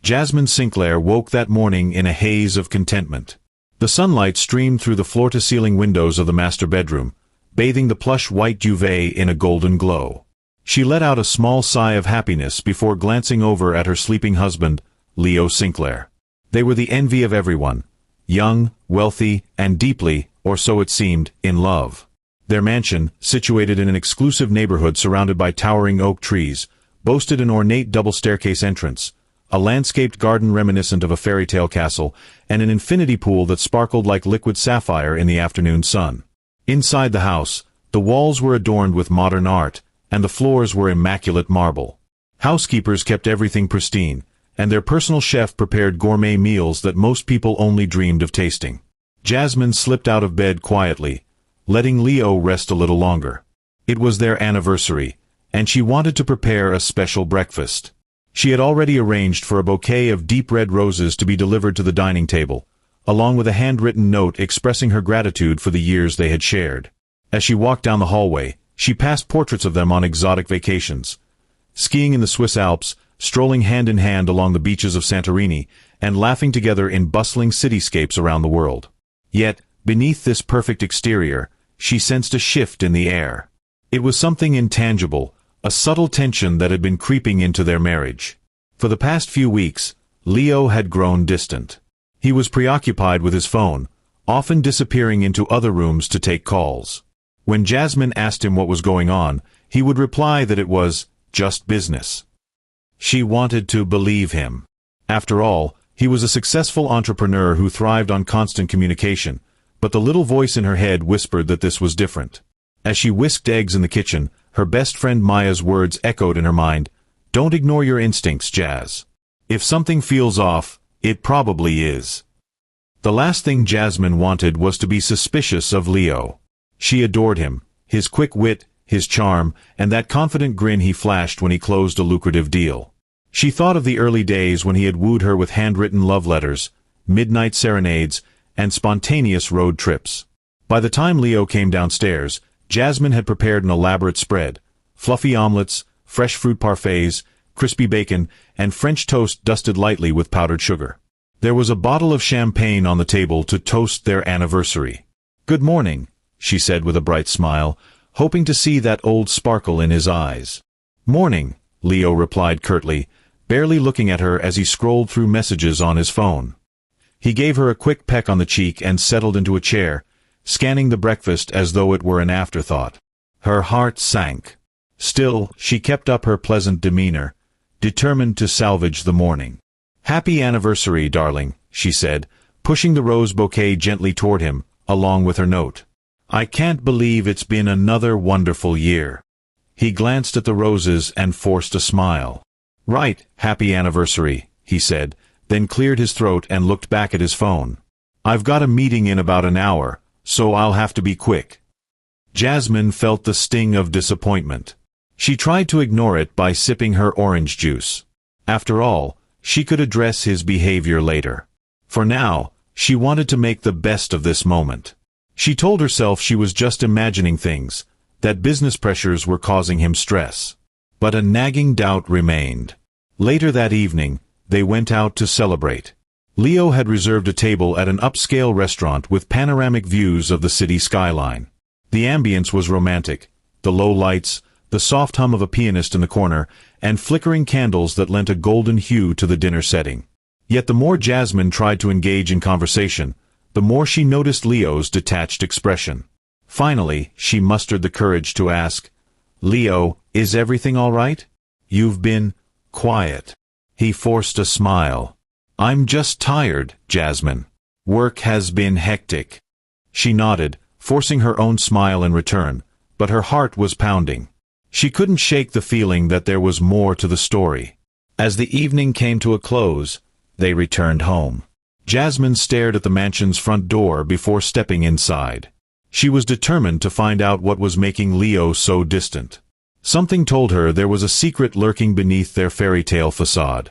Jasmine Sinclair woke that morning in a haze of contentment. The sunlight streamed through the floor-to-ceiling windows of the master bedroom, bathing the plush white duvet in a golden glow. She let out a small sigh of happiness before glancing over at her sleeping husband, Leo Sinclair. They were the envy of everyone, young, wealthy, and deeply, or so it seemed, in love. Their mansion, situated in an exclusive neighborhood surrounded by towering oak trees, boasted an ornate double staircase entrance, a landscaped garden reminiscent of a fairy tale castle, and an infinity pool that sparkled like liquid sapphire in the afternoon sun. Inside the house, the walls were adorned with modern art, and the floors were immaculate marble. Housekeepers kept everything pristine, and their personal chef prepared gourmet meals that most people only dreamed of tasting. Jasmine slipped out of bed quietly, letting Leo rest a little longer. It was their anniversary, and she wanted to prepare a special breakfast. She had already arranged for a bouquet of deep red roses to be delivered to the dining table, along with a handwritten note expressing her gratitude for the years they had shared. As she walked down the hallway, she passed portraits of them on exotic vacations, skiing in the Swiss Alps, strolling hand in hand along the beaches of Santorini, and laughing together in bustling cityscapes around the world. Yet, beneath this perfect exterior, she sensed a shift in the air. It was something intangible, a subtle tension that had been creeping into their marriage. For the past few weeks, Leo had grown distant. He was preoccupied with his phone, often disappearing into other rooms to take calls. When Jasmine asked him what was going on, he would reply that it was just business. She wanted to believe him. After all, he was a successful entrepreneur who thrived on constant communication, but the little voice in her head whispered that this was different. As she whisked eggs in the kitchen, her best friend Maya's words echoed in her mind, "Don't ignore your instincts, Jazz. If something feels off, it probably is." The last thing Jasmine wanted was to be suspicious of Leo. She adored him, his quick wit, his charm, and that confident grin he flashed when he closed a lucrative deal. She thought of the early days when he had wooed her with handwritten love letters, midnight serenades, and spontaneous road trips. By the time Leo came downstairs, Jasmine had prepared an elaborate spread: fluffy omelets, fresh fruit parfaits, crispy bacon, and French toast dusted lightly with powdered sugar. There was a bottle of champagne on the table to toast their anniversary. "Good morning," she said with a bright smile, hoping to see that old sparkle in his eyes. "Morning," Leo replied curtly, barely looking at her as he scrolled through messages on his phone. He gave her a quick peck on the cheek and settled into a chair, scanning the breakfast as though it were an afterthought. Her heart sank. Still, she kept up her pleasant demeanor, determined to salvage the morning. "Happy anniversary, darling," she said, pushing the rose bouquet gently toward him, along with her note. "I can't believe it's been another wonderful year." He glanced at the roses and forced a smile. "Right, happy anniversary," he said, then cleared his throat and looked back at his phone. "I've got a meeting in about an hour, so I'll have to be quick." Jasmine felt the sting of disappointment. She tried to ignore it by sipping her orange juice. After all, she could address his behavior later. For now, she wanted to make the best of this moment. She told herself she was just imagining things, that business pressures were causing him stress. But a nagging doubt remained. Later that evening, they went out to celebrate. Leo had reserved a table at an upscale restaurant with panoramic views of the city skyline. The ambience was romantic, the low lights, the soft hum of a pianist in the corner, and flickering candles that lent a golden hue to the dinner setting. Yet the more Jasmine tried to engage in conversation, the more she noticed Leo's detached expression. Finally, she mustered the courage to ask, "Leo, is everything all right? You've been quiet." He forced a smile. "I'm just tired, Jasmine. Work has been hectic." She nodded, forcing her own smile in return, but her heart was pounding. She couldn't shake the feeling that there was more to the story. As the evening came to a close, they returned home. Jasmine stared at the mansion's front door before stepping inside. She was determined to find out what was making Leo so distant. Something told her there was a secret lurking beneath their fairy tale facade.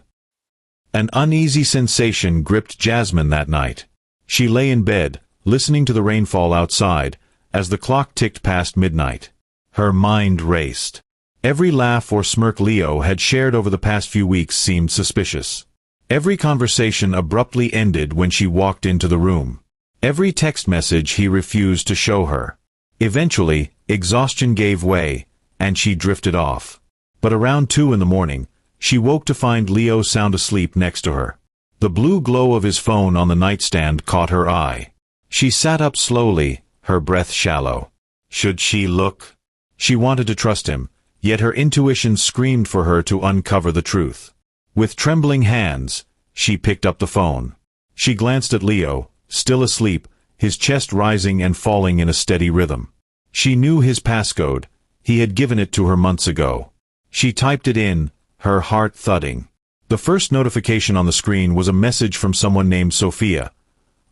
An uneasy sensation gripped Jasmine that night. She lay in bed, listening to the rainfall outside, as the clock ticked past midnight. Her mind raced. Every laugh or smirk Leo had shared over the past few weeks seemed suspicious. Every conversation abruptly ended when she walked into the room. Every text message he refused to show her. Eventually, exhaustion gave way, and she drifted off. But around 2 in the morning, she woke to find Leo sound asleep next to her. The blue glow of his phone on the nightstand caught her eye. She sat up slowly, her breath shallow. Should she look? She wanted to trust him, yet her intuition screamed for her to uncover the truth. With trembling hands, she picked up the phone. She glanced at Leo, still asleep, his chest rising and falling in a steady rhythm. She knew his passcode. He had given it to her months ago. She typed it in, her heart thudding. The first notification on the screen was a message from someone named Sophia.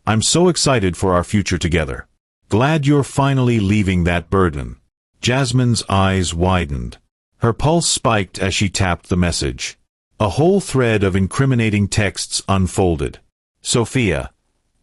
"I'm so excited for our future together. Glad you're finally leaving that burden." Jasmine's eyes widened. Her pulse spiked as she tapped the message. A whole thread of incriminating texts unfolded. Sophia,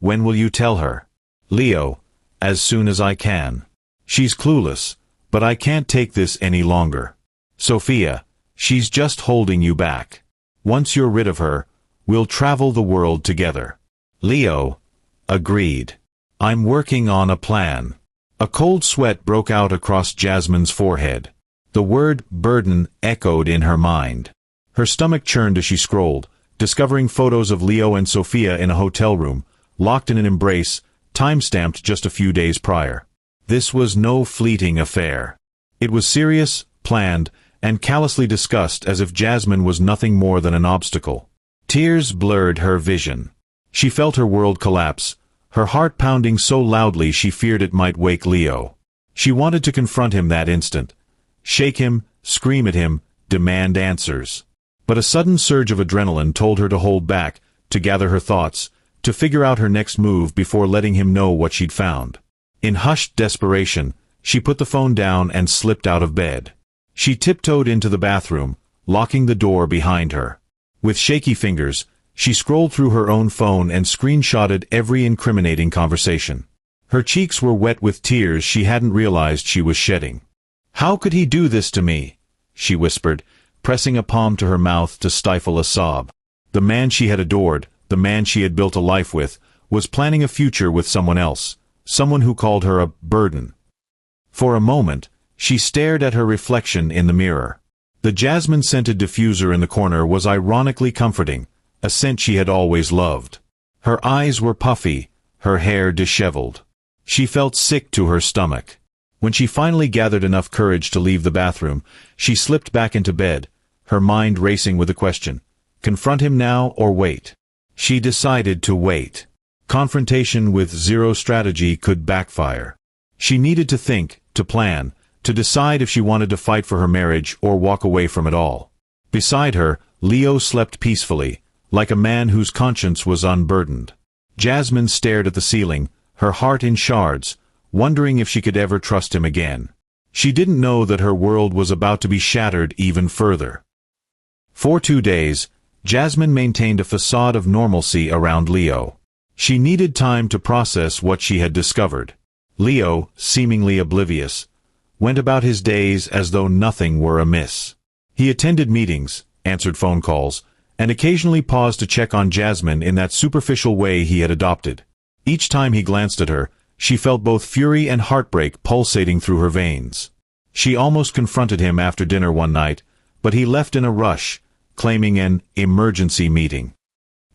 when will you tell her? Leo, as soon as I can. She's clueless, but I can't take this any longer. Sophia, she's just holding you back. Once you're rid of her, we'll travel the world together. Leo, agreed. I'm working on a plan. A cold sweat broke out across Jasmine's forehead. The word burden echoed in her mind. Her stomach churned as she scrolled, discovering photos of Leo and Sophia in a hotel room, locked in an embrace, time-stamped just a few days prior. This was no fleeting affair. It was serious, planned, and callously discussed as if Jasmine was nothing more than an obstacle. Tears blurred her vision. She felt her world collapse, her heart pounding so loudly she feared it might wake Leo. She wanted to confront him that instant. Shake him, scream at him, demand answers. But a sudden surge of adrenaline told her to hold back, to gather her thoughts, to figure out her next move before letting him know what she'd found. In hushed desperation, she put the phone down and slipped out of bed. She tiptoed into the bathroom, locking the door behind her. With shaky fingers, she scrolled through her own phone and screenshotted every incriminating conversation. Her cheeks were wet with tears she hadn't realized she was shedding. "How could he do this to me?" she whispered, pressing a palm to her mouth to stifle a sob. The man she had adored, the man she had built a life with, was planning a future with someone else, someone who called her a burden. For a moment, she stared at her reflection in the mirror. The jasmine-scented diffuser in the corner was ironically comforting, a scent she had always loved. Her eyes were puffy, her hair disheveled. She felt sick to her stomach. When she finally gathered enough courage to leave the bathroom, she slipped back into bed, her mind racing with the question, confront him now or wait? She decided to wait. Confrontation with zero strategy could backfire. She needed to think, to plan, to decide if she wanted to fight for her marriage or walk away from it all. Beside her, Leo slept peacefully, like a man whose conscience was unburdened. Jasmine stared at the ceiling, her heart in shards, wondering if she could ever trust him again. She didn't know that her world was about to be shattered even further. For 2 days, Jasmine maintained a facade of normalcy around Leo. She needed time to process what she had discovered. Leo, seemingly oblivious, went about his days as though nothing were amiss. He attended meetings, answered phone calls, and occasionally paused to check on Jasmine in that superficial way he had adopted. Each time he glanced at her, she felt both fury and heartbreak pulsating through her veins. She almost confronted him after dinner one night, but he left in a rush, claiming an emergency meeting.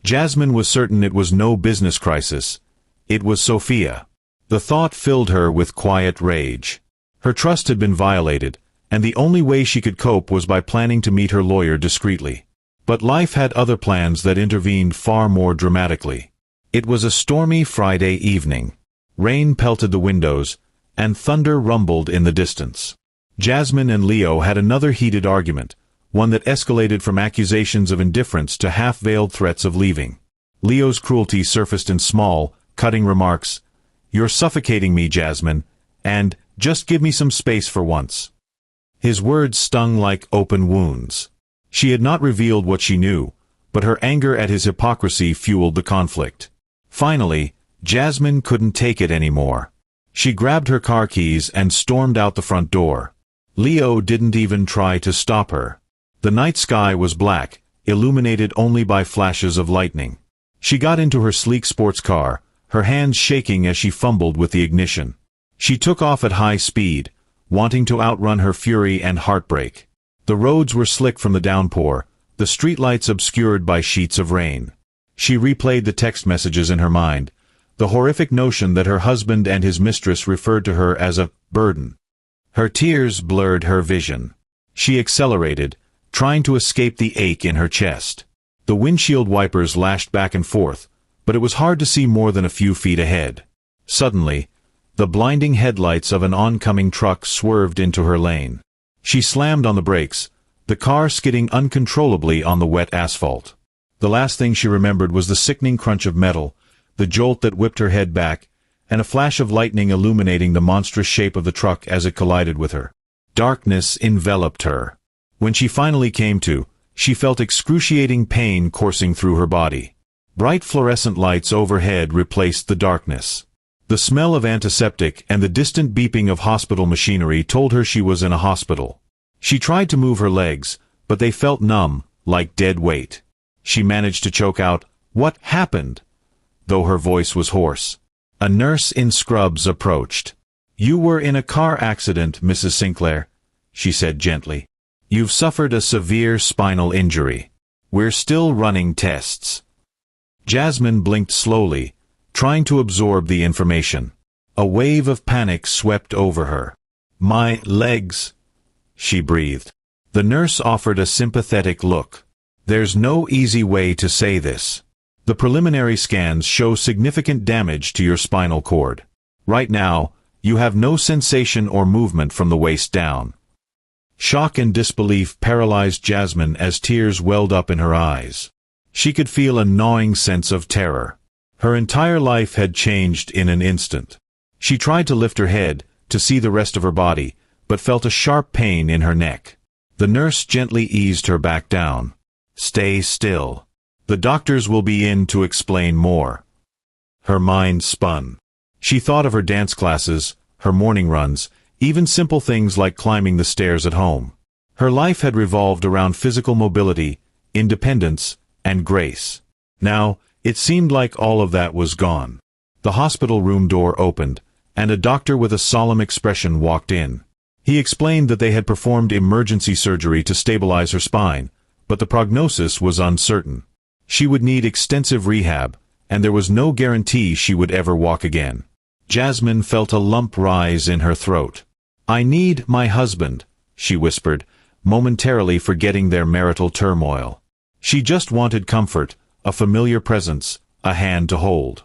Jasmine was certain it was no business crisis. It was Sophia. The thought filled her with quiet rage. Her trust had been violated, and the only way she could cope was by planning to meet her lawyer discreetly. But life had other plans that intervened far more dramatically. It was a stormy Friday evening. Rain pelted the windows, and thunder rumbled in the distance. Jasmine and Leo had another heated argument, one that escalated from accusations of indifference to half-veiled threats of leaving. Leo's cruelty surfaced in small, cutting remarks, "You're suffocating me, Jasmine," and "Just give me some space for once." His words stung like open wounds. She had not revealed what she knew, but her anger at his hypocrisy fueled the conflict. Finally, Jasmine couldn't take it anymore. She grabbed her car keys and stormed out the front door. Leo didn't even try to stop her. The night sky was black, illuminated only by flashes of lightning. She got into her sleek sports car, her hands shaking as she fumbled with the ignition. She took off at high speed, wanting to outrun her fury and heartbreak. The roads were slick from the downpour, the streetlights obscured by sheets of rain. She replayed the text messages in her mind, the horrific notion that her husband and his mistress referred to her as a burden. Her tears blurred her vision. She accelerated, trying to escape the ache in her chest. The windshield wipers lashed back and forth, but it was hard to see more than a few feet ahead. Suddenly, the blinding headlights of an oncoming truck swerved into her lane. She slammed on the brakes, the car skidding uncontrollably on the wet asphalt. The last thing she remembered was the sickening crunch of metal, the jolt that whipped her head back, and a flash of lightning illuminating the monstrous shape of the truck as it collided with her. Darkness enveloped her. When she finally came to, she felt excruciating pain coursing through her body. Bright fluorescent lights overhead replaced the darkness. The smell of antiseptic and the distant beeping of hospital machinery told her she was in a hospital. She tried to move her legs, but they felt numb, like dead weight. She managed to choke out, "What happened?" though her voice was hoarse. A nurse in scrubs approached. "You were in a car accident, Mrs. Sinclair," she said gently. "You've suffered a severe spinal injury. We're still running tests." Jasmine blinked slowly, trying to absorb the information. A wave of panic swept over her. "My legs," she breathed. The nurse offered a sympathetic look. "There's no easy way to say this. The preliminary scans show significant damage to your spinal cord. Right now, you have no sensation or movement from the waist down." Shock and disbelief paralyzed Jasmine as tears welled up in her eyes. She could feel a gnawing sense of terror. Her entire life had changed in an instant. She tried to lift her head, to see the rest of her body, but felt a sharp pain in her neck. The nurse gently eased her back down. "Stay still. The doctors will be in to explain more." Her mind spun. She thought of her dance classes, her morning runs, even simple things like climbing the stairs at home. Her life had revolved around physical mobility, independence, and grace. Now, it seemed like all of that was gone. The hospital room door opened, and a doctor with a solemn expression walked in. He explained that they had performed emergency surgery to stabilize her spine, but the prognosis was uncertain. She would need extensive rehab, and there was no guarantee she would ever walk again. Jasmine felt a lump rise in her throat. "I need my husband," she whispered, momentarily forgetting their marital turmoil. She just wanted comfort, a familiar presence, a hand to hold.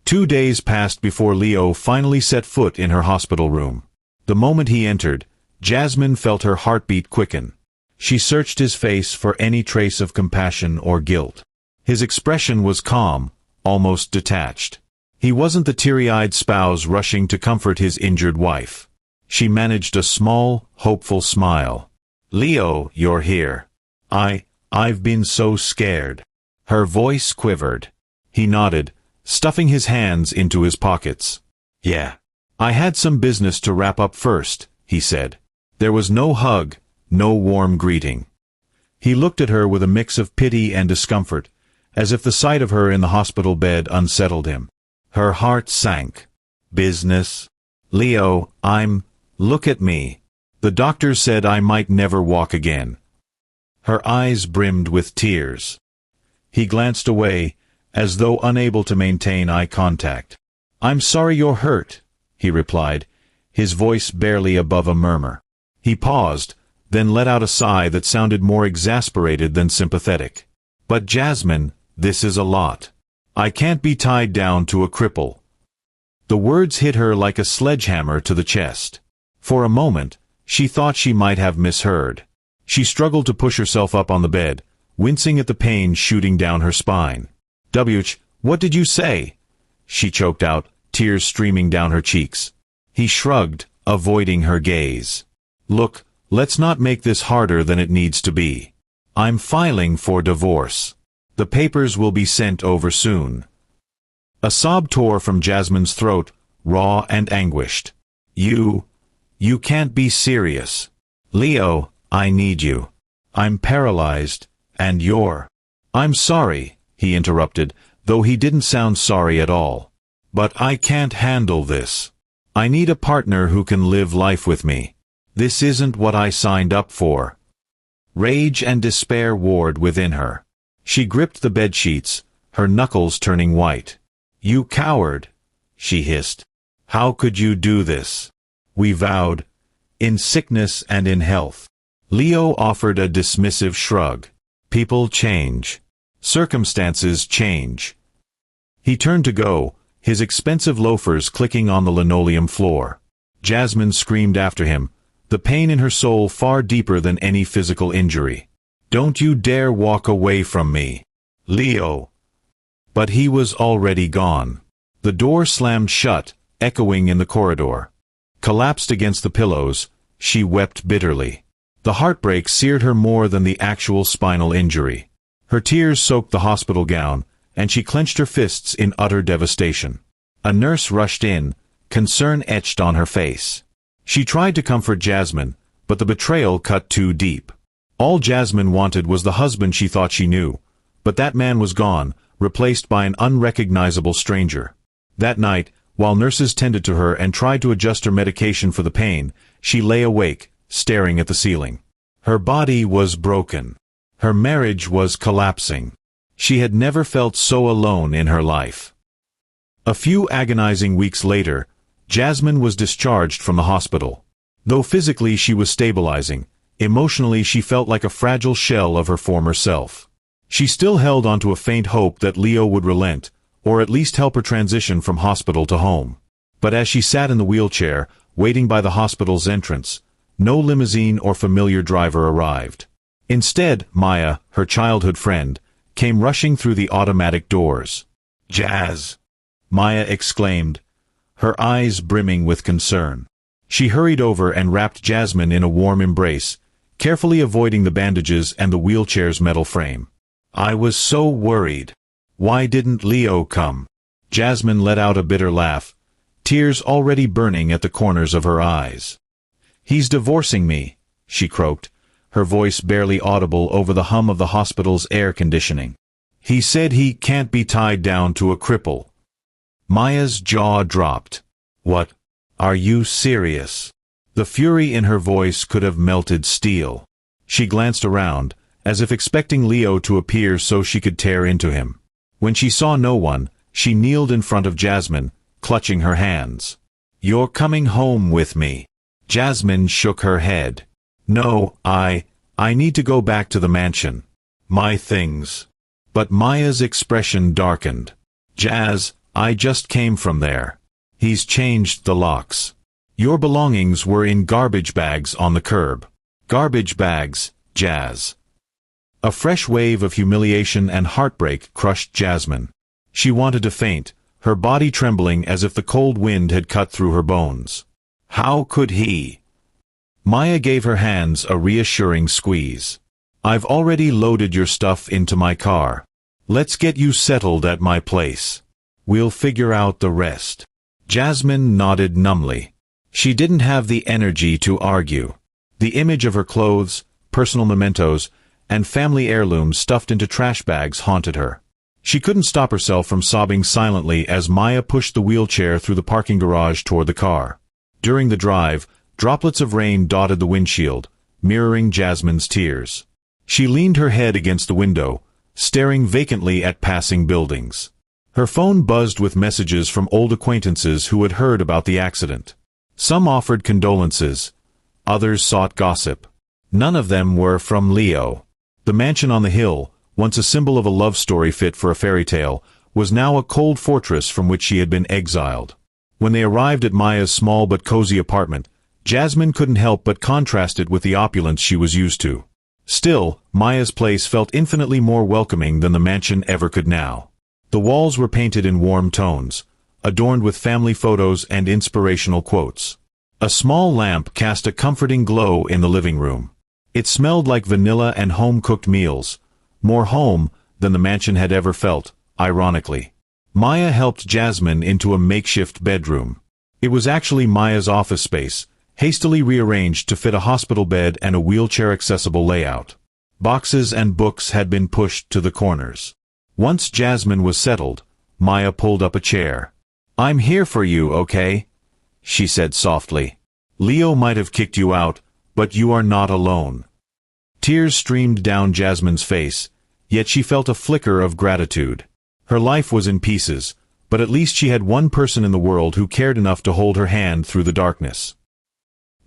2 days passed before Leo finally set foot in her hospital room. The moment he entered, Jasmine felt her heartbeat quicken. She searched his face for any trace of compassion or guilt. His expression was calm, almost detached. He wasn't the teary-eyed spouse rushing to comfort his injured wife. She managed a small, hopeful smile. "Leo, you're here. I've been so scared." Her voice quivered. He nodded, stuffing his hands into his pockets. "Yeah. I had some business to wrap up first," he said. There was no hug, no warm greeting. He looked at her with a mix of pity and discomfort, as if the sight of her in the hospital bed unsettled him. Her heart sank. "Business? Leo, look at me. The doctor said I might never walk again." Her eyes brimmed with tears. He glanced away, as though unable to maintain eye contact. "I'm sorry you're hurt," he replied, his voice barely above a murmur. He paused, then let out a sigh that sounded more exasperated than sympathetic. "But Jasmine, this is a lot. I can't be tied down to a cripple." The words hit her like a sledgehammer to the chest. For a moment, she thought she might have misheard. She struggled to push herself up on the bed, wincing at the pain shooting down her spine. What did you say?" she choked out, tears streaming down her cheeks. He shrugged, avoiding her gaze. "Look, let's not make this harder than it needs to be. I'm filing for divorce. The papers will be sent over soon." A sob tore from Jasmine's throat, raw and anguished. You can't be serious. Leo, I need you. I'm paralyzed, And you're... I'm sorry, he interrupted, though he didn't sound sorry at all. But I can't handle this. I need a partner who can live life with me. This isn't what I signed up for. Rage and despair warred within her. She gripped the bedsheets, her knuckles turning white. You coward, she hissed. How could you do this? We vowed, in sickness and in health. Leo offered a dismissive shrug. People change. Circumstances change. He turned to go, his expensive loafers clicking on the linoleum floor. Jasmine screamed after him, the pain in her soul far deeper than any physical injury. Don't you dare walk away from me, Leo. But he was already gone. The door slammed shut, echoing in the corridor. Collapsed against the pillows, she wept bitterly. The heartbreak seared her more than the actual spinal injury. Her tears soaked the hospital gown, and she clenched her fists in utter devastation. A nurse rushed in, concern etched on her face. She tried to comfort Jasmine, but the betrayal cut too deep. All Jasmine wanted was the husband she thought she knew, but that man was gone, replaced by an unrecognizable stranger. That night, while nurses tended to her and tried to adjust her medication for the pain, she lay awake, staring at the ceiling. Her body was broken. Her marriage was collapsing. She had never felt so alone in her life. A few agonizing weeks later, Jasmine was discharged from the hospital. Though physically she was stabilizing, emotionally she felt like a fragile shell of her former self. She still held onto a faint hope that Leo would relent, or at least help her transition from hospital to home. But as she sat in the wheelchair, waiting by the hospital's entrance, no limousine or familiar driver arrived. Instead, Maya, her childhood friend, came rushing through the automatic doors. "Jazz!" Maya exclaimed, her eyes brimming with concern. She hurried over and wrapped Jasmine in a warm embrace, carefully avoiding the bandages and the wheelchair's metal frame. "I was so worried. Why didn't Leo come?" Jasmine let out a bitter laugh, tears already burning at the corners of her eyes. "He's divorcing me," she croaked, her voice barely audible over the hum of the hospital's air conditioning. "He said he can't be tied down to a cripple." Maya's jaw dropped. "What? Are you serious?" The fury in her voice could have melted steel. She glanced around, as if expecting Leo to appear so she could tear into him. When she saw no one, she kneeled in front of Jasmine, clutching her hands. "You're coming home with me." Jasmine shook her head. "No, I need to go back to the mansion. My things." But Maya's expression darkened. "Jazz, I just came from there. He's changed the locks. Your belongings were in garbage bags on the curb." "Garbage bags, Jazz." A fresh wave of humiliation and heartbreak crushed Jasmine. She wanted to faint, her body trembling as if the cold wind had cut through her bones. "How could he?" Maya gave her hands a reassuring squeeze. "I've already loaded your stuff into my car. Let's get you settled at my place. We'll figure out the rest." Jasmine nodded numbly. She didn't have the energy to argue. The image of her clothes, personal mementos, and family heirlooms stuffed into trash bags haunted her. She couldn't stop herself from sobbing silently as Maya pushed the wheelchair through the parking garage toward the car. During the drive, droplets of rain dotted the windshield, mirroring Jasmine's tears. She leaned her head against the window, staring vacantly at passing buildings. Her phone buzzed with messages from old acquaintances who had heard about the accident. Some offered condolences, others sought gossip. None of them were from Leo. The mansion on the hill, once a symbol of a love story fit for a fairy tale, was now a cold fortress from which she had been exiled. When they arrived at Maya's small but cozy apartment, Jasmine couldn't help but contrast it with the opulence she was used to. Still, Maya's place felt infinitely more welcoming than the mansion ever could now. The walls were painted in warm tones, adorned with family photos and inspirational quotes. A small lamp cast a comforting glow in the living room. It smelled like vanilla and home-cooked meals, more home than the mansion had ever felt, ironically. Maya helped Jasmine into a makeshift bedroom. It was actually Maya's office space, hastily rearranged to fit a hospital bed and a wheelchair-accessible layout. Boxes and books had been pushed to the corners. Once Jasmine was settled, Maya pulled up a chair. "I'm here for you, okay?" she said softly. "Leo might have kicked you out, but you are not alone." Tears streamed down Jasmine's face, yet she felt a flicker of gratitude. Her life was in pieces, but at least she had one person in the world who cared enough to hold her hand through the darkness.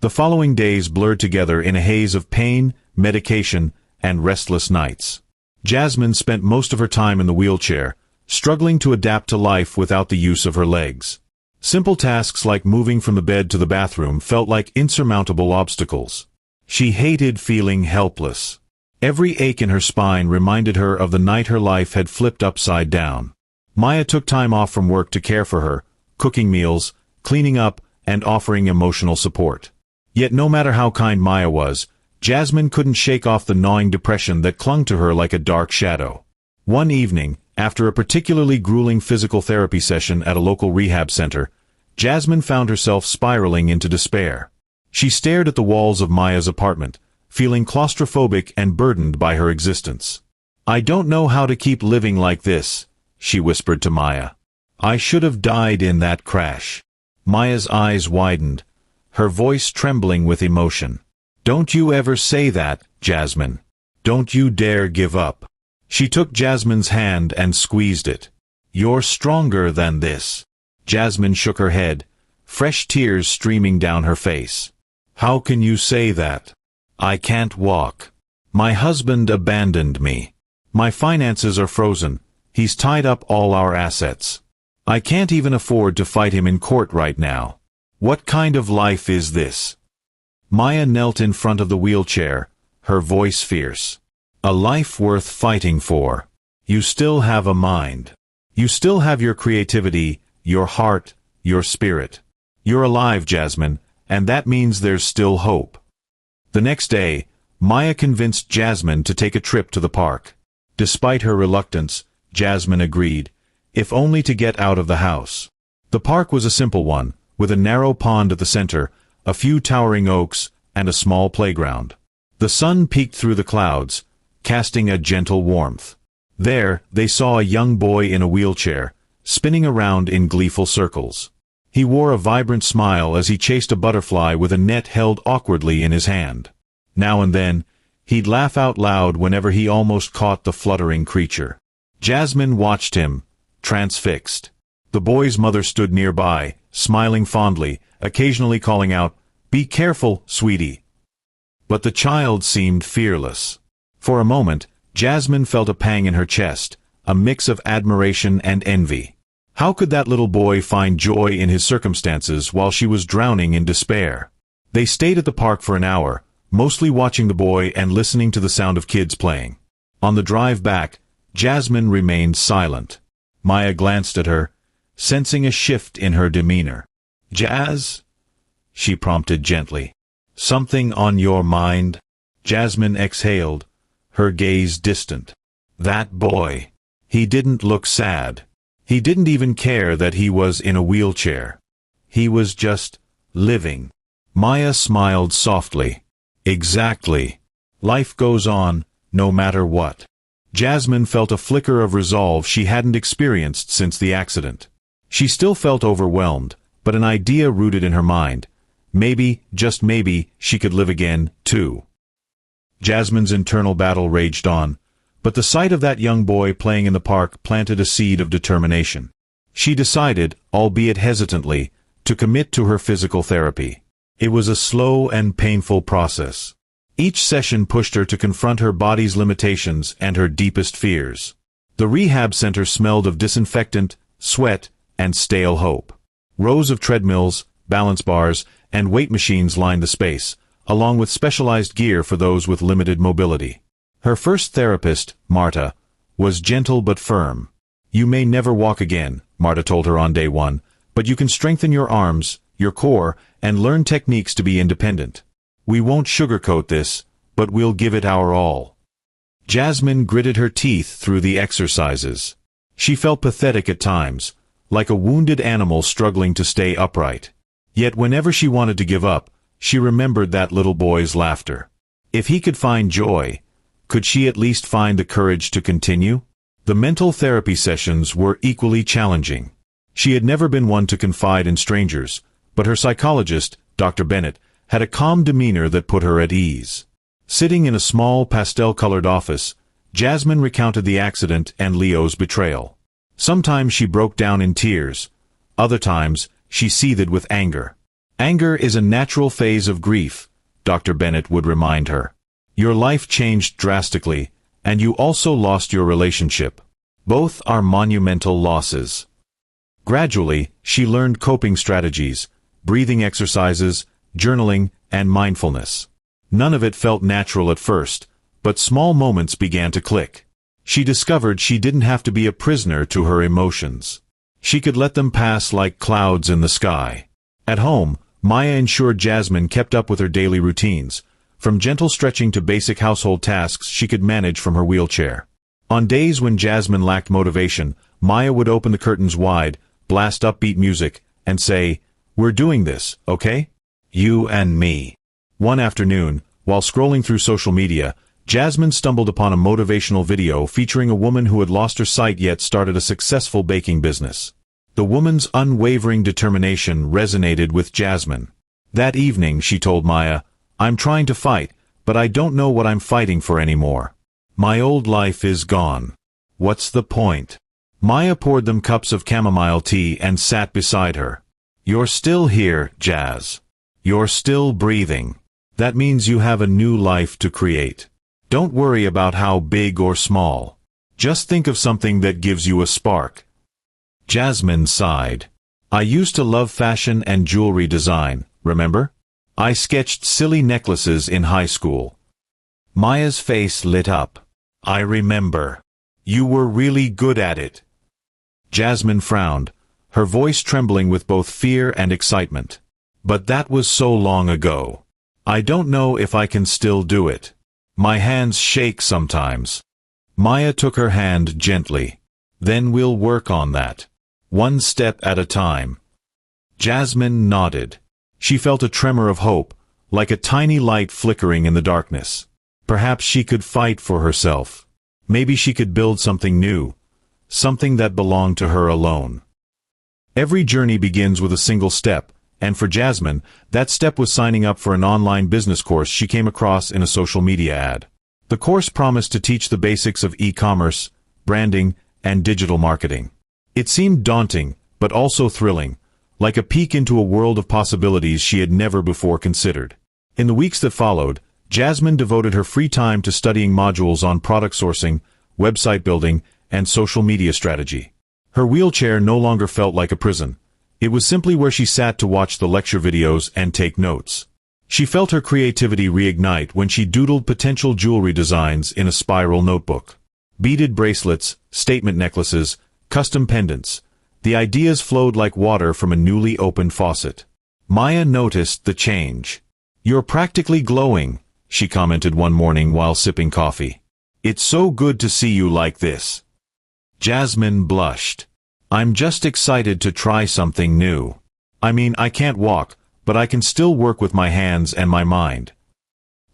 The following days blurred together in a haze of pain, medication, and restless nights. Jasmine spent most of her time in the wheelchair, struggling to adapt to life without the use of her legs. Simple tasks like moving from the bed to the bathroom felt like insurmountable obstacles. She hated feeling helpless. Every ache in her spine reminded her of the night her life had flipped upside down. Maya took time off from work to care for her, cooking meals, cleaning up, and offering emotional support. Yet no matter how kind Maya was, Jasmine couldn't shake off the gnawing depression that clung to her like a dark shadow. One evening, after a particularly grueling physical therapy session at a local rehab center, Jasmine found herself spiraling into despair. She stared at the walls of Maya's apartment, feeling claustrophobic and burdened by her existence. "I don't know how to keep living like this," she whispered to Maya. "I should have died in that crash." Maya's eyes widened, her voice trembling with emotion. "Don't you ever say that, Jasmine. Don't you dare give up." She took Jasmine's hand and squeezed it. "You're stronger than this." Jasmine shook her head, fresh tears streaming down her face. "How can you say that? I can't walk. My husband abandoned me. My finances are frozen. He's tied up all our assets. I can't even afford to fight him in court right now. What kind of life is this?" Maya knelt in front of the wheelchair, her voice fierce. "A life worth fighting for. You still have a mind. You still have your creativity, your heart, your spirit. You're alive, Jasmine, and that means there's still hope." The next day, Maya convinced Jasmine to take a trip to the park. Despite her reluctance, Jasmine agreed, if only to get out of the house. The park was a simple one, with a narrow pond at the center, a few towering oaks, and a small playground. The sun peeked through the clouds, casting a gentle warmth. There, they saw a young boy in a wheelchair, spinning around in gleeful circles. He wore a vibrant smile as he chased a butterfly with a net held awkwardly in his hand. Now and then, he'd laugh out loud whenever he almost caught the fluttering creature. Jasmine watched him, transfixed. The boy's mother stood nearby, smiling fondly, occasionally calling out, "Be careful, sweetie." But the child seemed fearless. For a moment, Jasmine felt a pang in her chest, a mix of admiration and envy. How could that little boy find joy in his circumstances while she was drowning in despair? They stayed at the park for an hour, mostly watching the boy and listening to the sound of kids playing. On the drive back, Jasmine remained silent. Maya glanced at her, sensing a shift in her demeanor. "Jazz?" she prompted gently. "Something on your mind?" Jasmine exhaled, her gaze distant. That boy. He didn't look sad. He didn't even care that he was in a wheelchair. He was just living. Maya smiled softly. "Exactly. Life goes on, no matter what." Jasmine felt a flicker of resolve she hadn't experienced since the accident. She still felt overwhelmed, but an idea rooted in her mind. Maybe, just maybe, she could live again, too. Jasmine's internal battle raged on, but the sight of that young boy playing in the park planted a seed of determination. She decided, albeit hesitantly, to commit to her physical therapy. It was a slow and painful process. Each session pushed her to confront her body's limitations and her deepest fears. The rehab center smelled of disinfectant, sweat, and stale hope. Rows of treadmills, balance bars, and weight machines lined the space, along with specialized gear for those with limited mobility. Her first therapist, Marta, was gentle but firm. "You may never walk again," Marta told her on day one, "but you can strengthen your arms, your core, and learn techniques to be independent. We won't sugarcoat this, but we'll give it our all." Jasmine gritted her teeth through the exercises. She felt pathetic at times, like a wounded animal struggling to stay upright. Yet whenever she wanted to give up, she remembered that little boy's laughter. If he could find joy, Could she at least find the courage to continue? The mental therapy sessions were equally challenging. She had never been one to confide in strangers, but her psychologist, Dr. Bennett, had a calm demeanor that put her at ease. Sitting in a small pastel-colored office, Jasmine recounted the accident and Leo's betrayal. Sometimes she broke down in tears. Other times, she seethed with anger. Anger is a natural phase of grief, Dr. Bennett would remind her. Your life changed drastically, and you also lost your relationship. Both are monumental losses. Gradually, she learned coping strategies, breathing exercises, journaling, and mindfulness. None of it felt natural at first, but small moments began to click. She discovered she didn't have to be a prisoner to her emotions. She could let them pass like clouds in the sky. At home, Maya ensured Jasmine kept up with her daily routines. From gentle stretching to basic household tasks she could manage from her wheelchair. On days when Jasmine lacked motivation, Maya would open the curtains wide, blast upbeat music, and say, "We're doing this, okay? You and me." One afternoon, while scrolling through social media, Jasmine stumbled upon a motivational video featuring a woman who had lost her sight yet started a successful baking business. The woman's unwavering determination resonated with Jasmine. That evening, she told Maya, "I'm trying to fight, but I don't know what I'm fighting for anymore. My old life is gone. What's the point?" Maya poured them cups of chamomile tea and sat beside her. "You're still here, Jazz. You're still breathing. That means you have a new life to create. Don't worry about how big or small. Just think of something that gives you a spark." Jasmine sighed. "I used to love fashion and jewelry design, remember? I sketched silly necklaces in high school." Maya's face lit up. "I remember. You were really good at it." Jasmine frowned, her voice trembling with both fear and excitement. "But that was so long ago. I don't know if I can still do it. My hands shake sometimes." Maya took her hand gently. "Then we'll work on that. One step at a time." Jasmine nodded. She felt a tremor of hope, like a tiny light flickering in the darkness. Perhaps she could fight for herself. Maybe she could build something new, something that belonged to her alone. Every journey begins with a single step, and for Jasmine, that step was signing up for an online business course she came across in a social media ad. The course promised to teach the basics of e-commerce, branding, and digital marketing. It seemed daunting, but also thrilling, like a peek into a world of possibilities she had never before considered. In the weeks that followed, Jasmine devoted her free time to studying modules on product sourcing, website building, and social media strategy. Her wheelchair no longer felt like a prison. It was simply where she sat to watch the lecture videos and take notes. She felt her creativity reignite when she doodled potential jewelry designs in a spiral notebook. Beaded bracelets, statement necklaces, custom pendants. The ideas flowed like water from a newly opened faucet. Maya noticed the change. "You're practically glowing," she commented one morning while sipping coffee. "It's so good to see you like this." Jasmine blushed. "I'm just excited to try something new. I mean, I can't walk, but I can still work with my hands and my mind."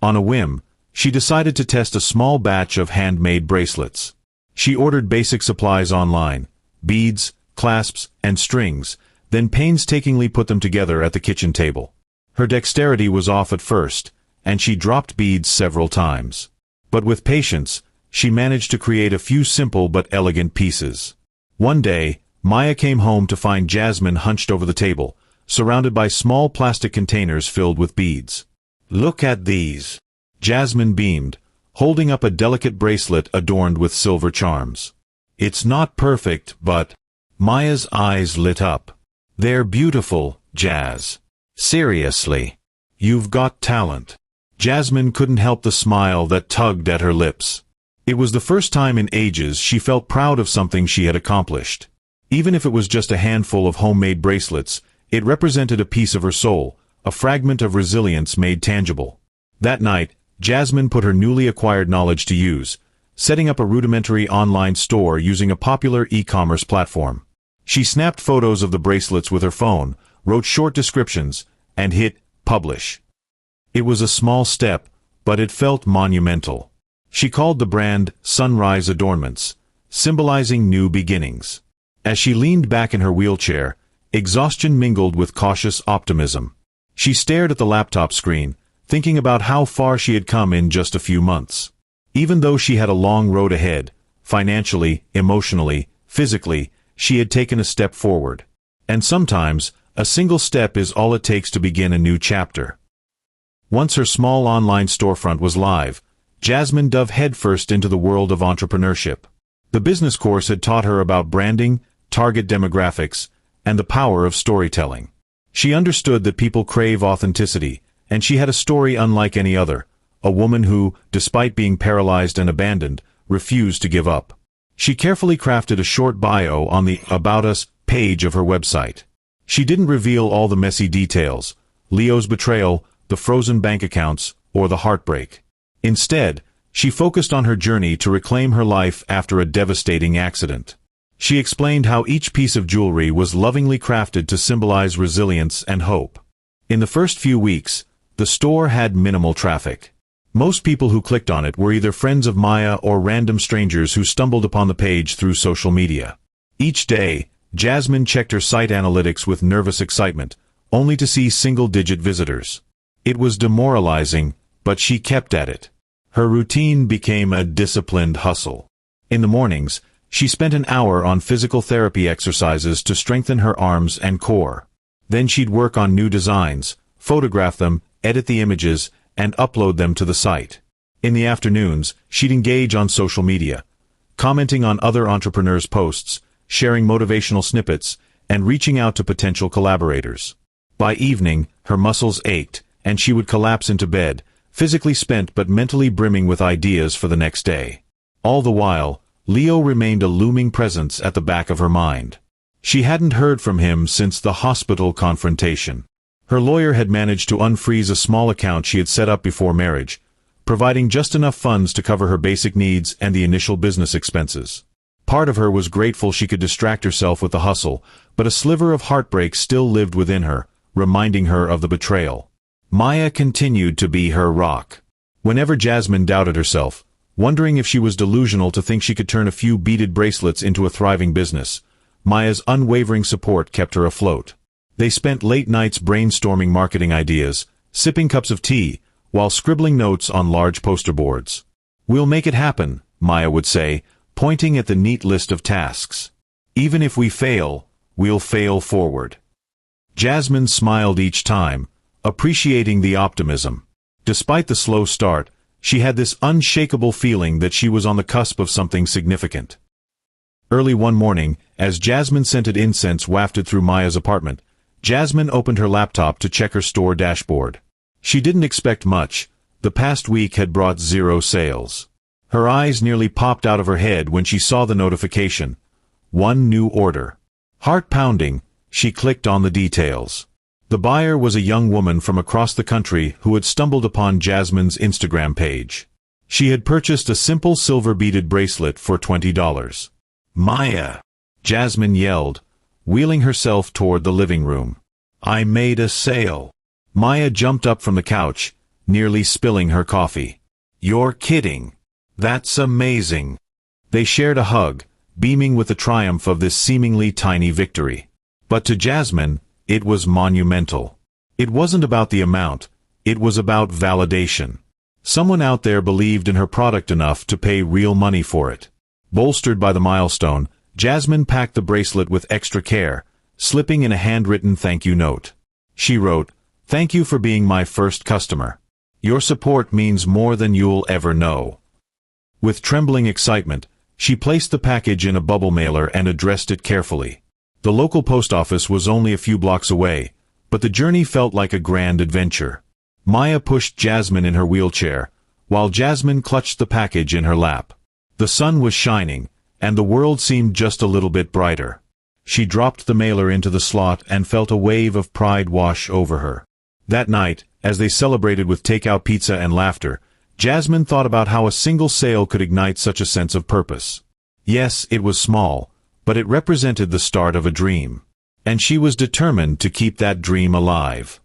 On a whim, she decided to test a small batch of handmade bracelets. She ordered basic supplies online, beads, clasps, and strings, then painstakingly put them together at the kitchen table. Her dexterity was off at first, and she dropped beads several times. But with patience, she managed to create a few simple but elegant pieces. One day, Maya came home to find Jasmine hunched over the table, surrounded by small plastic containers filled with beads. "Look at these." Jasmine beamed, holding up a delicate bracelet adorned with silver charms. "It's not perfect, but—" Maya's eyes lit up. "They're beautiful, Jazz. Seriously. You've got talent." Jasmine couldn't help the smile that tugged at her lips. It was the first time in ages she felt proud of something she had accomplished. Even if it was just a handful of homemade bracelets, it represented a piece of her soul, a fragment of resilience made tangible. That night, Jasmine put her newly acquired knowledge to use, setting up a rudimentary online store using a popular e-commerce platform. She snapped photos of the bracelets with her phone, wrote short descriptions, and hit publish. It was a small step, but it felt monumental. She called the brand Sunrise Adornments, symbolizing new beginnings. As she leaned back in her wheelchair, exhaustion mingled with cautious optimism. She stared at the laptop screen, thinking about how far she had come in just a few months. Even though she had a long road ahead, financially, emotionally, physically, she had taken a step forward. And sometimes, a single step is all it takes to begin a new chapter. Once her small online storefront was live, Jasmine dove headfirst into the world of entrepreneurship. The business course had taught her about branding, target demographics, and the power of storytelling. She understood that people crave authenticity, and she had a story unlike any other, a woman who, despite being paralyzed and abandoned, refused to give up. She carefully crafted a short bio on the About Us page of her website. She didn't reveal all the messy details, Leo's betrayal, the frozen bank accounts, or the heartbreak. Instead, she focused on her journey to reclaim her life after a devastating accident. She explained how each piece of jewelry was lovingly crafted to symbolize resilience and hope. In the first few weeks, the store had minimal traffic. Most people who clicked on it were either friends of Maya or random strangers who stumbled upon the page through social media. Each day, Jasmine checked her site analytics with nervous excitement, only to see single-digit visitors. It was demoralizing, but she kept at it. Her routine became a disciplined hustle. In the mornings, she spent an hour on physical therapy exercises to strengthen her arms and core. Then she'd work on new designs, photograph them, edit the images, and upload them to the site. In the afternoons, she'd engage on social media, commenting on other entrepreneurs' posts, sharing motivational snippets, and reaching out to potential collaborators. By evening, her muscles ached, and she would collapse into bed, physically spent but mentally brimming with ideas for the next day. All the while, Leo remained a looming presence at the back of her mind. She hadn't heard from him since the hospital confrontation. Her lawyer had managed to unfreeze a small account she had set up before marriage, providing just enough funds to cover her basic needs and the initial business expenses. Part of her was grateful she could distract herself with the hustle, but a sliver of heartbreak still lived within her, reminding her of the betrayal. Maya continued to be her rock. Whenever Jasmine doubted herself, wondering if she was delusional to think she could turn a few beaded bracelets into a thriving business, Maya's unwavering support kept her afloat. They spent late nights brainstorming marketing ideas, sipping cups of tea, while scribbling notes on large poster boards. "We'll make it happen," Maya would say, pointing at the neat list of tasks. "Even if we fail, we'll fail forward." Jasmine smiled each time, appreciating the optimism. Despite the slow start, she had this unshakable feeling that she was on the cusp of something significant. Early one morning, as jasmine-scented incense wafted through Maya's apartment, Jasmine opened her laptop to check her store dashboard. She didn't expect much. The past week had brought 0 sales. Her eyes nearly popped out of her head when she saw the notification. 1 new order. Heart pounding, she clicked on the details. The buyer was a young woman from across the country who had stumbled upon Jasmine's Instagram page. She had purchased a simple silver-beaded bracelet for $20. "Maya!" Jasmine yelled, wheeling herself toward the living room. "I made a sale." Maya jumped up from the couch, nearly spilling her coffee. "You're kidding. That's amazing." They shared a hug, beaming with the triumph of this seemingly tiny victory. But to Jasmine, it was monumental. It wasn't about the amount, it was about validation. Someone out there believed in her product enough to pay real money for it. Bolstered by the milestone, Jasmine packed the bracelet with extra care, slipping in a handwritten thank you note. She wrote, "Thank you for being my first customer. Your support means more than you'll ever know." With trembling excitement, she placed the package in a bubble mailer and addressed it carefully. The local post office was only a few blocks away, but the journey felt like a grand adventure. Maya pushed Jasmine in her wheelchair, while Jasmine clutched the package in her lap. The sun was shining, and the world seemed just a little bit brighter. She dropped the mailer into the slot and felt a wave of pride wash over her. That night, as they celebrated with takeout pizza and laughter, Jasmine thought about how a single sale could ignite such a sense of purpose. Yes, it was small, but it represented the start of a dream. And she was determined to keep that dream alive.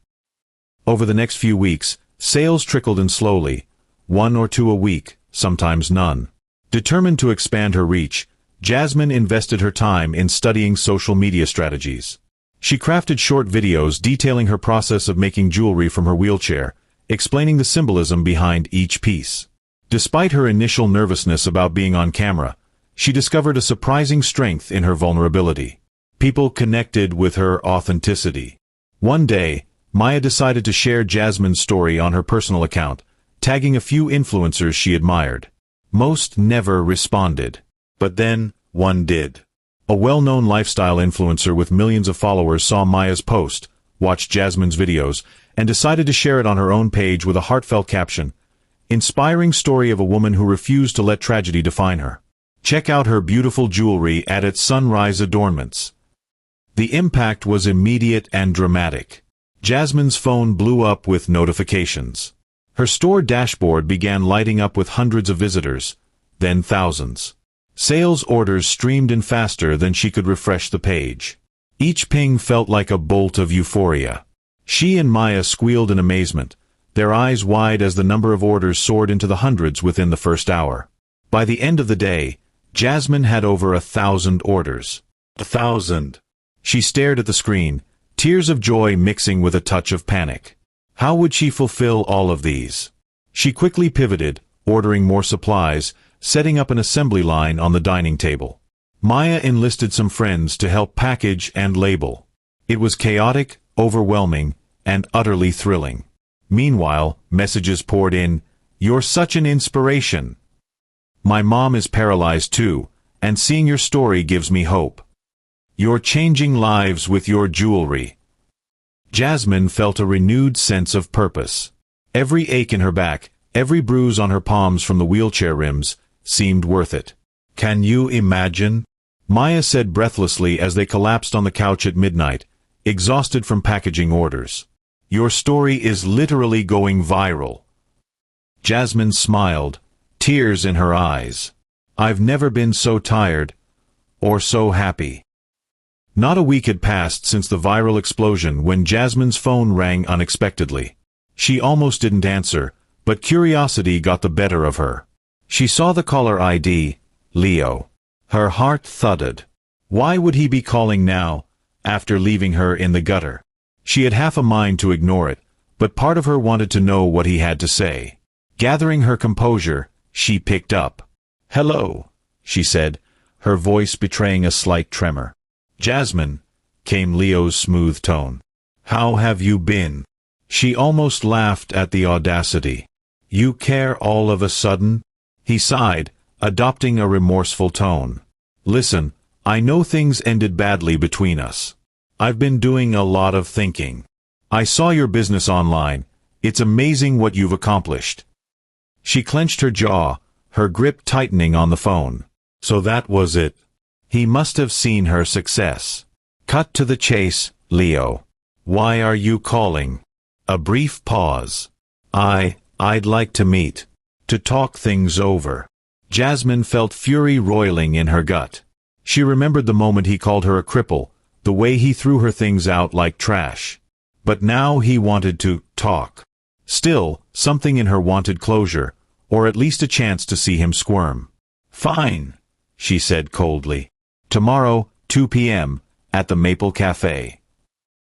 Over the next few weeks, sales trickled in slowly, 1 or 2 a week, sometimes none. Determined to expand her reach, Jasmine invested her time in studying social media strategies. She crafted short videos detailing her process of making jewelry from her wheelchair, explaining the symbolism behind each piece. Despite her initial nervousness about being on camera, she discovered a surprising strength in her vulnerability. People connected with her authenticity. One day, Maya decided to share Jasmine's story on her personal account, tagging a few influencers she admired. Most never responded. But then, one did. A well-known lifestyle influencer with millions of followers saw Maya's post, watched Jasmine's videos, and decided to share it on her own page with a heartfelt caption, "Inspiring story of a woman who refused to let tragedy define her. Check out her beautiful jewelry at its sunrise adornments." The impact was immediate and dramatic. Jasmine's phone blew up with notifications. Her store dashboard began lighting up with hundreds of visitors, then thousands. Sales orders streamed in faster than she could refresh the page. Each ping felt like a bolt of euphoria. She and Maya squealed in amazement, their eyes wide as the number of orders soared into the hundreds within the first hour. By the end of the day, Jasmine had over 1,000 orders. 1,000. She stared at the screen, tears of joy mixing with a touch of panic. How would she fulfill all of these? She quickly pivoted, ordering more supplies, setting up an assembly line on the dining table. Maya enlisted some friends to help package and label. It was chaotic, overwhelming, and utterly thrilling. Meanwhile, messages poured in, "You're such an inspiration. My mom is paralyzed too, and seeing your story gives me hope. You're changing lives with your jewelry." Jasmine felt a renewed sense of purpose. Every ache in her back, every bruise on her palms from the wheelchair rims, seemed worth it. "Can you imagine?" Maya said breathlessly as they collapsed on the couch at midnight, exhausted from packaging orders. "Your story is literally going viral." Jasmine smiled, tears in her eyes. "I've never been so tired, or so happy." Not a week had passed since the viral explosion when Jasmine's phone rang unexpectedly. She almost didn't answer, but curiosity got the better of her. She saw the caller ID, Leo. Her heart thudded. Why would he be calling now, after leaving her in the gutter? She had half a mind to ignore it, but part of her wanted to know what he had to say. Gathering her composure, she picked up. "Hello," she said, her voice betraying a slight tremor. "Jasmine," came Leo's smooth tone. "How have you been?" She almost laughed at the audacity. "You care all of a sudden?" He sighed, adopting a remorseful tone. "Listen, I know things ended badly between us. I've been doing a lot of thinking. I saw your business online. It's amazing what you've accomplished." She clenched her jaw, her grip tightening on the phone. So that was it. He must have seen her success. "Cut to the chase, Leo. Why are you calling?" A brief pause. I'd like to meet. To talk things over." Jasmine felt fury roiling in her gut. She remembered the moment he called her a cripple, the way he threw her things out like trash. But now he wanted to talk. Still, something in her wanted closure, or at least a chance to see him squirm. "Fine," she said coldly. "Tomorrow, 2 p.m., at the Maple Café."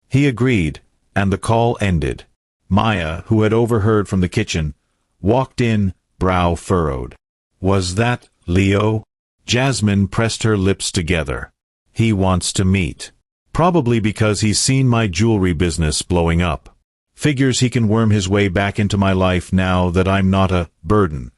He agreed, and the call ended. Maya, who had overheard from the kitchen, walked in, brow furrowed. "Was that Leo?" Jasmine pressed her lips together. "He wants to meet. Probably because he's seen my jewelry business blowing up. Figures he can worm his way back into my life now that I'm not a burden."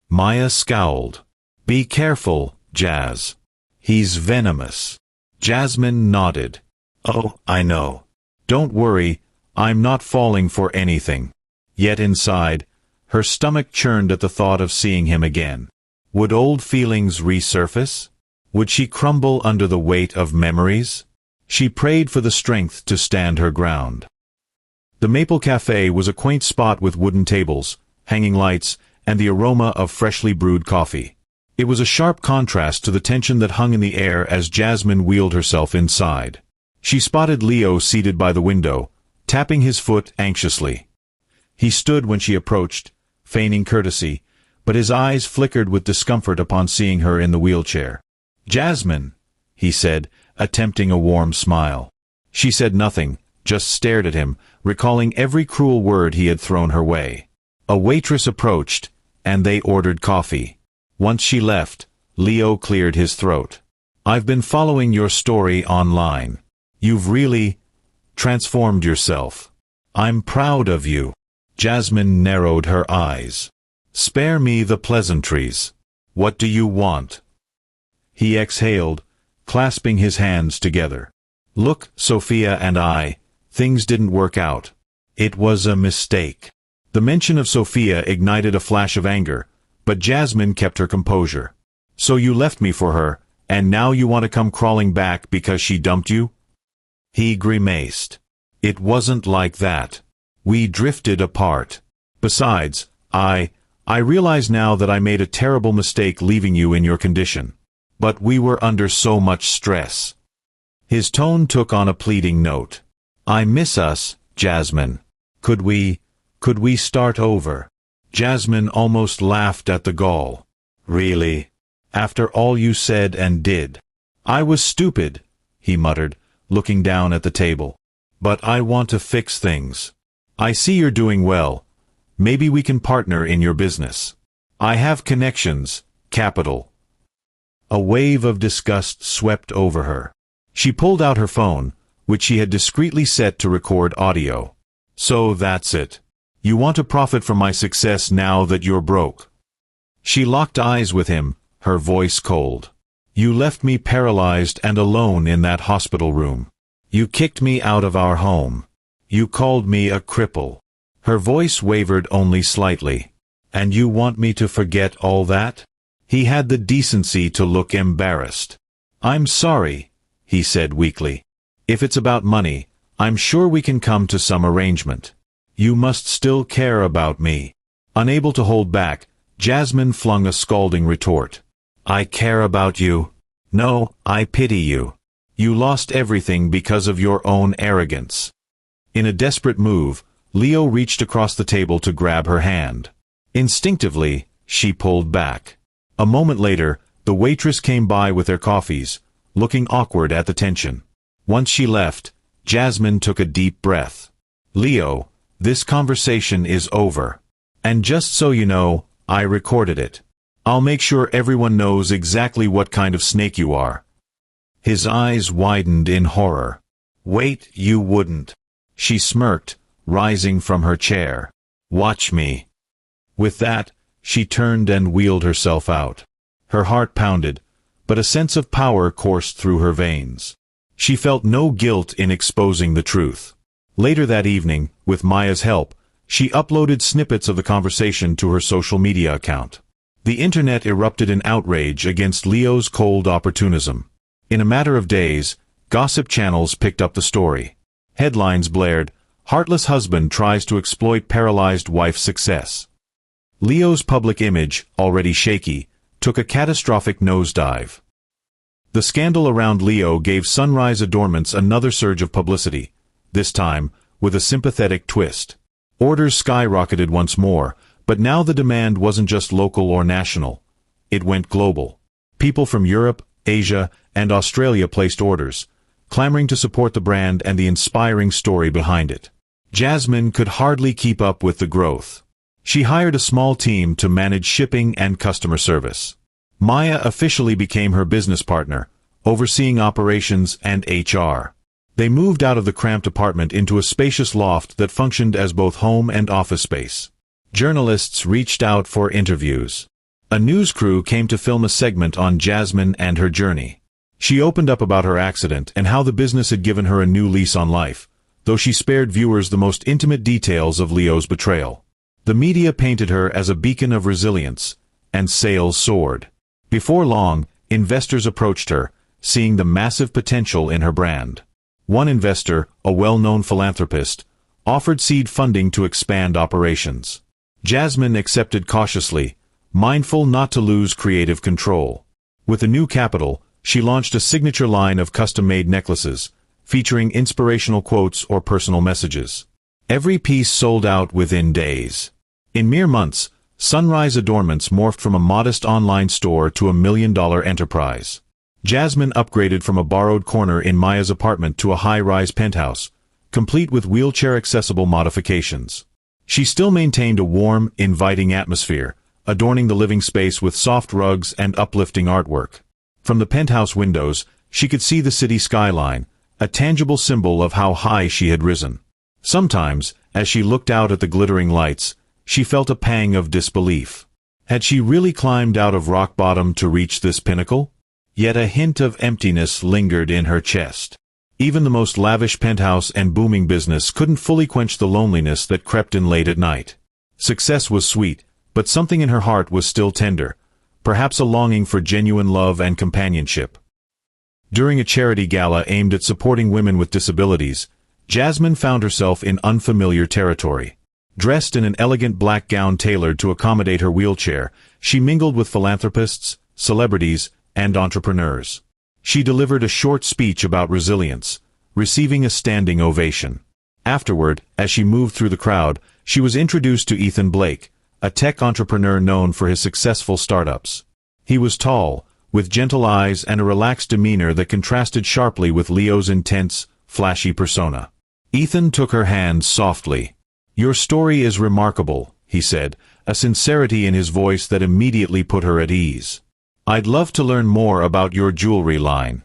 Maya scowled. "Be careful, Jazz. He's venomous." Jasmine nodded. "Oh, I know. Don't worry, I'm not falling for anything." Yet inside, her stomach churned at the thought of seeing him again. Would old feelings resurface? Would she crumble under the weight of memories? She prayed for the strength to stand her ground. The Maple Café was a quaint spot with wooden tables, hanging lights, and the aroma of freshly brewed coffee. It was a sharp contrast to the tension that hung in the air as Jasmine wheeled herself inside. She spotted Leo seated by the window, tapping his foot anxiously. He stood when she approached, feigning courtesy, but his eyes flickered with discomfort upon seeing her in the wheelchair. "Jasmine," he said, attempting a warm smile. She said nothing, just stared at him, recalling every cruel word he had thrown her way. A waitress approached, and they ordered coffee. Once she left, Leo cleared his throat. "I've been following your story online. You've really transformed yourself. I'm proud of you." Jasmine narrowed her eyes. "Spare me the pleasantries. What do you want?" He exhaled, clasping his hands together. "Look, Sophia and I, things didn't work out. It was a mistake." The mention of Sophia ignited a flash of anger, but Jasmine kept her composure. "So you left me for her, and now you want to come crawling back because she dumped you?" He grimaced. "It wasn't like that. We drifted apart. Besides, I realize now that I made a terrible mistake leaving you in your condition. But we were under so much stress." His tone took on a pleading note. "I miss us, Jasmine. Could we start over?" Jasmine almost laughed at the gall. "Really? After all you said and did?" "I was stupid," he muttered, looking down at the table. "But I want to fix things. I see you're doing well. Maybe we can partner in your business. I have connections, capital." A wave of disgust swept over her. She pulled out her phone, which she had discreetly set to record audio. "So that's it. You want to profit from my success now that you're broke?" She locked eyes with him, her voice cold. "You left me paralyzed and alone in that hospital room. You kicked me out of our home. You called me a cripple." Her voice wavered only slightly. "And you want me to forget all that?" He had the decency to look embarrassed. "I'm sorry," he said weakly. "If it's about money, I'm sure we can come to some arrangement. You must still care about me." Unable to hold back, Jasmine flung a scalding retort. "I care about you? No, I pity you. You lost everything because of your own arrogance." In a desperate move, Leo reached across the table to grab her hand. Instinctively, she pulled back. A moment later, the waitress came by with their coffees, looking awkward at the tension. Once she left, Jasmine took a deep breath. "Leo, this conversation is over. And just so you know, I recorded it. I'll make sure everyone knows exactly what kind of snake you are." His eyes widened in horror. "Wait, you wouldn't." She smirked, rising from her chair. "Watch me." With that, she turned and wheeled herself out. Her heart pounded, but a sense of power coursed through her veins. She felt no guilt in exposing the truth. Later that evening, with Maya's help, she uploaded snippets of the conversation to her social media account. The internet erupted in outrage against Leo's cold opportunism. In a matter of days, gossip channels picked up the story. Headlines blared, "Heartless husband tries to exploit paralyzed wife's success." Leo's public image, already shaky, took a catastrophic nosedive. The scandal around Leo gave Sunrise Adornments another surge of publicity, this time with a sympathetic twist. Orders skyrocketed once more, but now the demand wasn't just local or national. It went global. People from Europe, Asia, and Australia placed orders, clamoring to support the brand and the inspiring story behind it. Jasmine could hardly keep up with the growth. She hired a small team to manage shipping and customer service. Maya officially became her business partner, overseeing operations and HR. They moved out of the cramped apartment into a spacious loft that functioned as both home and office space. Journalists reached out for interviews. A news crew came to film a segment on Jasmine and her journey. She opened up about her accident and how the business had given her a new lease on life, though she spared viewers the most intimate details of Leo's betrayal. The media painted her as a beacon of resilience, and sales soared. Before long, investors approached her, seeing the massive potential in her brand. One investor, a well-known philanthropist, offered seed funding to expand operations. Jasmine accepted cautiously, mindful not to lose creative control. With the new capital, she launched a signature line of custom-made necklaces, featuring inspirational quotes or personal messages. Every piece sold out within days. In mere months, Sunrise Adornments morphed from a modest online store to a million-dollar enterprise. Jasmine upgraded from a borrowed corner in Maya's apartment to a high-rise penthouse, complete with wheelchair-accessible modifications. She still maintained a warm, inviting atmosphere, adorning the living space with soft rugs and uplifting artwork. From the penthouse windows, she could see the city skyline, a tangible symbol of how high she had risen. Sometimes, as she looked out at the glittering lights, she felt a pang of disbelief. Had she really climbed out of rock bottom to reach this pinnacle? Yet a hint of emptiness lingered in her chest. Even the most lavish penthouse and booming business couldn't fully quench the loneliness that crept in late at night. Success was sweet, but something in her heart was still tender, perhaps a longing for genuine love and companionship. During a charity gala aimed at supporting women with disabilities, Jasmine found herself in unfamiliar territory. Dressed in an elegant black gown tailored to accommodate her wheelchair, she mingled with philanthropists, celebrities, and entrepreneurs. She delivered a short speech about resilience, receiving a standing ovation. Afterward, as she moved through the crowd, she was introduced to Ethan Blake, a tech entrepreneur known for his successful startups. He was tall, with gentle eyes and a relaxed demeanor that contrasted sharply with Leo's intense, flashy persona. Ethan took her hand softly. "Your story is remarkable," he said, a sincerity in his voice that immediately put her at ease. "I'd love to learn more about your jewelry line."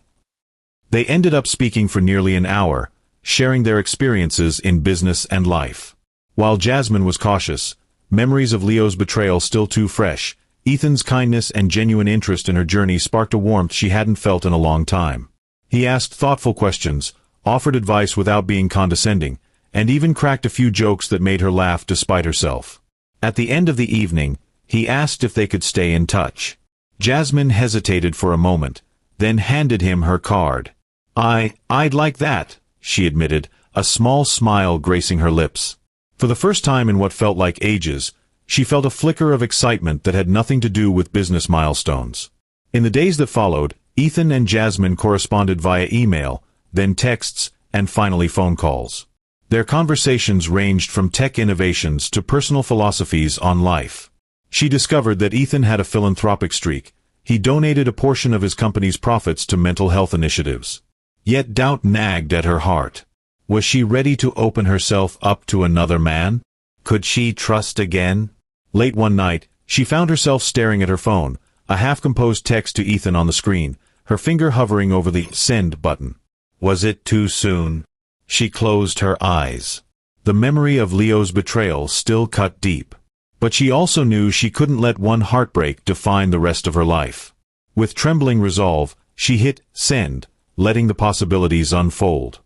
They ended up speaking for nearly an hour, sharing their experiences in business and life. While Jasmine was cautious, memories of Leo's betrayal still too fresh, Ethan's kindness and genuine interest in her journey sparked a warmth she hadn't felt in a long time. He asked thoughtful questions, offered advice without being condescending, and even cracked a few jokes that made her laugh despite herself. At the end of the evening, he asked if they could stay in touch. Jasmine hesitated for a moment, then handed him her card. I'd like that," she admitted, a small smile gracing her lips. For the first time in what felt like ages, she felt a flicker of excitement that had nothing to do with business milestones. In the days that followed, Ethan and Jasmine corresponded via email, then texts, and finally phone calls. Their conversations ranged from tech innovations to personal philosophies on life. She discovered that Ethan had a philanthropic streak. He donated a portion of his company's profits to mental health initiatives. Yet doubt nagged at her heart. Was she ready to open herself up to another man? Could she trust again? Late one night, she found herself staring at her phone, a half-composed text to Ethan on the screen, her finger hovering over the send button. Was it too soon? She closed her eyes. The memory of Leo's betrayal still cut deep. But she also knew she couldn't let one heartbreak define the rest of her life. With trembling resolve, she hit send, letting the possibilities unfold.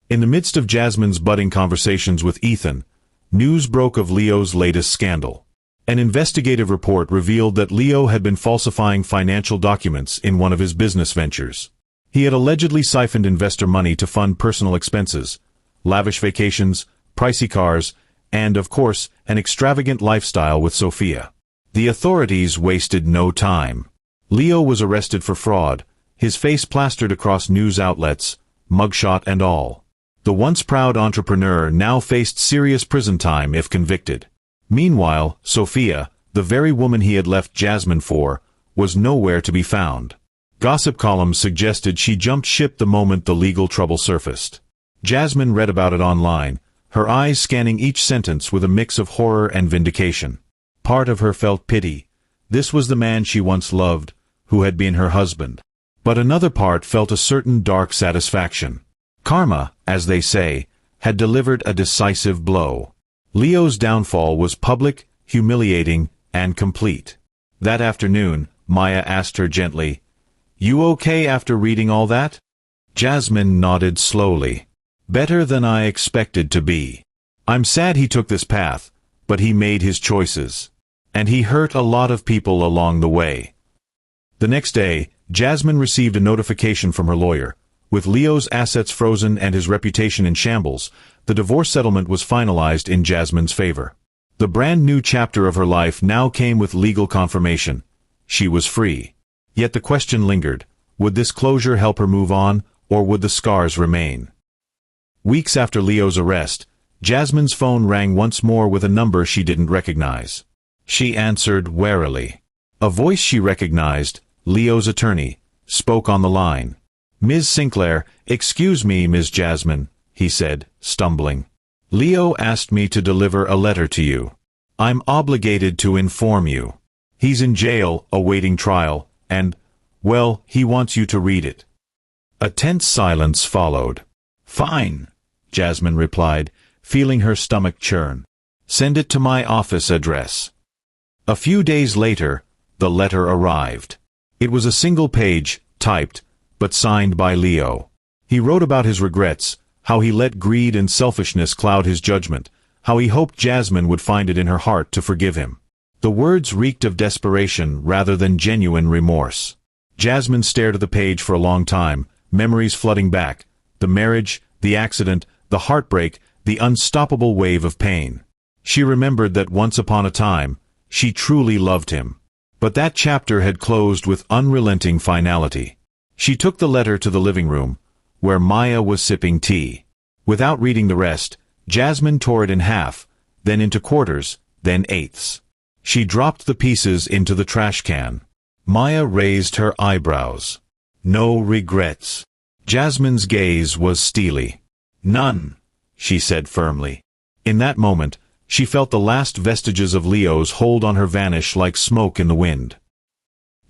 In the midst of Jasmine's budding conversations with Ethan, news broke of Leo's latest scandal. An investigative report revealed that Leo had been falsifying financial documents in one of his business ventures. He had allegedly siphoned investor money to fund personal expenses, lavish vacations, pricey cars, and, of course, an extravagant lifestyle with Sophia. The authorities wasted no time. Leo was arrested for fraud, his face plastered across news outlets, mugshot and all. The once proud entrepreneur now faced serious prison time if convicted. Meanwhile, Sophia, the very woman he had left Jasmine for, was nowhere to be found. Gossip columns suggested she jumped ship the moment the legal trouble surfaced. Jasmine read about it online, her eyes scanning each sentence with a mix of horror and vindication. Part of her felt pity. This was the man she once loved, who had been her husband. But another part felt a certain dark satisfaction. Karma, as they say, had delivered a decisive blow. Leo's downfall was public, humiliating, and complete. That afternoon, Maya asked her gently, "You okay after reading all that?" Jasmine nodded slowly. "Better than I expected to be. I'm sad he took this path, but he made his choices. And he hurt a lot of people along the way." The next day, Jasmine received a notification from her lawyer. With Leo's assets frozen and his reputation in shambles, the divorce settlement was finalized in Jasmine's favor. The brand new chapter of her life now came with legal confirmation. She was free. Yet the question lingered, would this closure help her move on, or would the scars remain? Weeks after Leo's arrest, Jasmine's phone rang once more with a number she didn't recognize. she answered warily. A voice she recognized, Leo's attorney, spoke on the line. "Ms. Sinclair, excuse me, Ms. Jasmine," he said, stumbling. "Leo asked me to deliver a letter to you. I'm obligated to inform you. He's in jail, awaiting trial, and, well, he wants you to read it." A tense silence followed. "Fine," Jasmine replied, feeling her stomach churn. "Send it to my office address." A few days later, the letter arrived. It was a single page, typed, but signed by Leo. He wrote about his regrets, how he let greed and selfishness cloud his judgment, how he hoped Jasmine would find it in her heart to forgive him. The words reeked of desperation rather than genuine remorse. Jasmine stared at the page for a long time, memories flooding back, the marriage, the accident, the heartbreak, the unstoppable wave of pain. She remembered that once upon a time, she truly loved him. But that chapter had closed with unrelenting finality. She took the letter to the living room, where Maya was sipping tea. Without reading the rest, Jasmine tore it in half, then into quarters, then eighths. She dropped the pieces into the trash can. Maya raised her eyebrows. "No regrets." Jasmine's gaze was steely. "None," she said firmly. In that moment, she felt the last vestiges of Leo's hold on her vanish like smoke in the wind.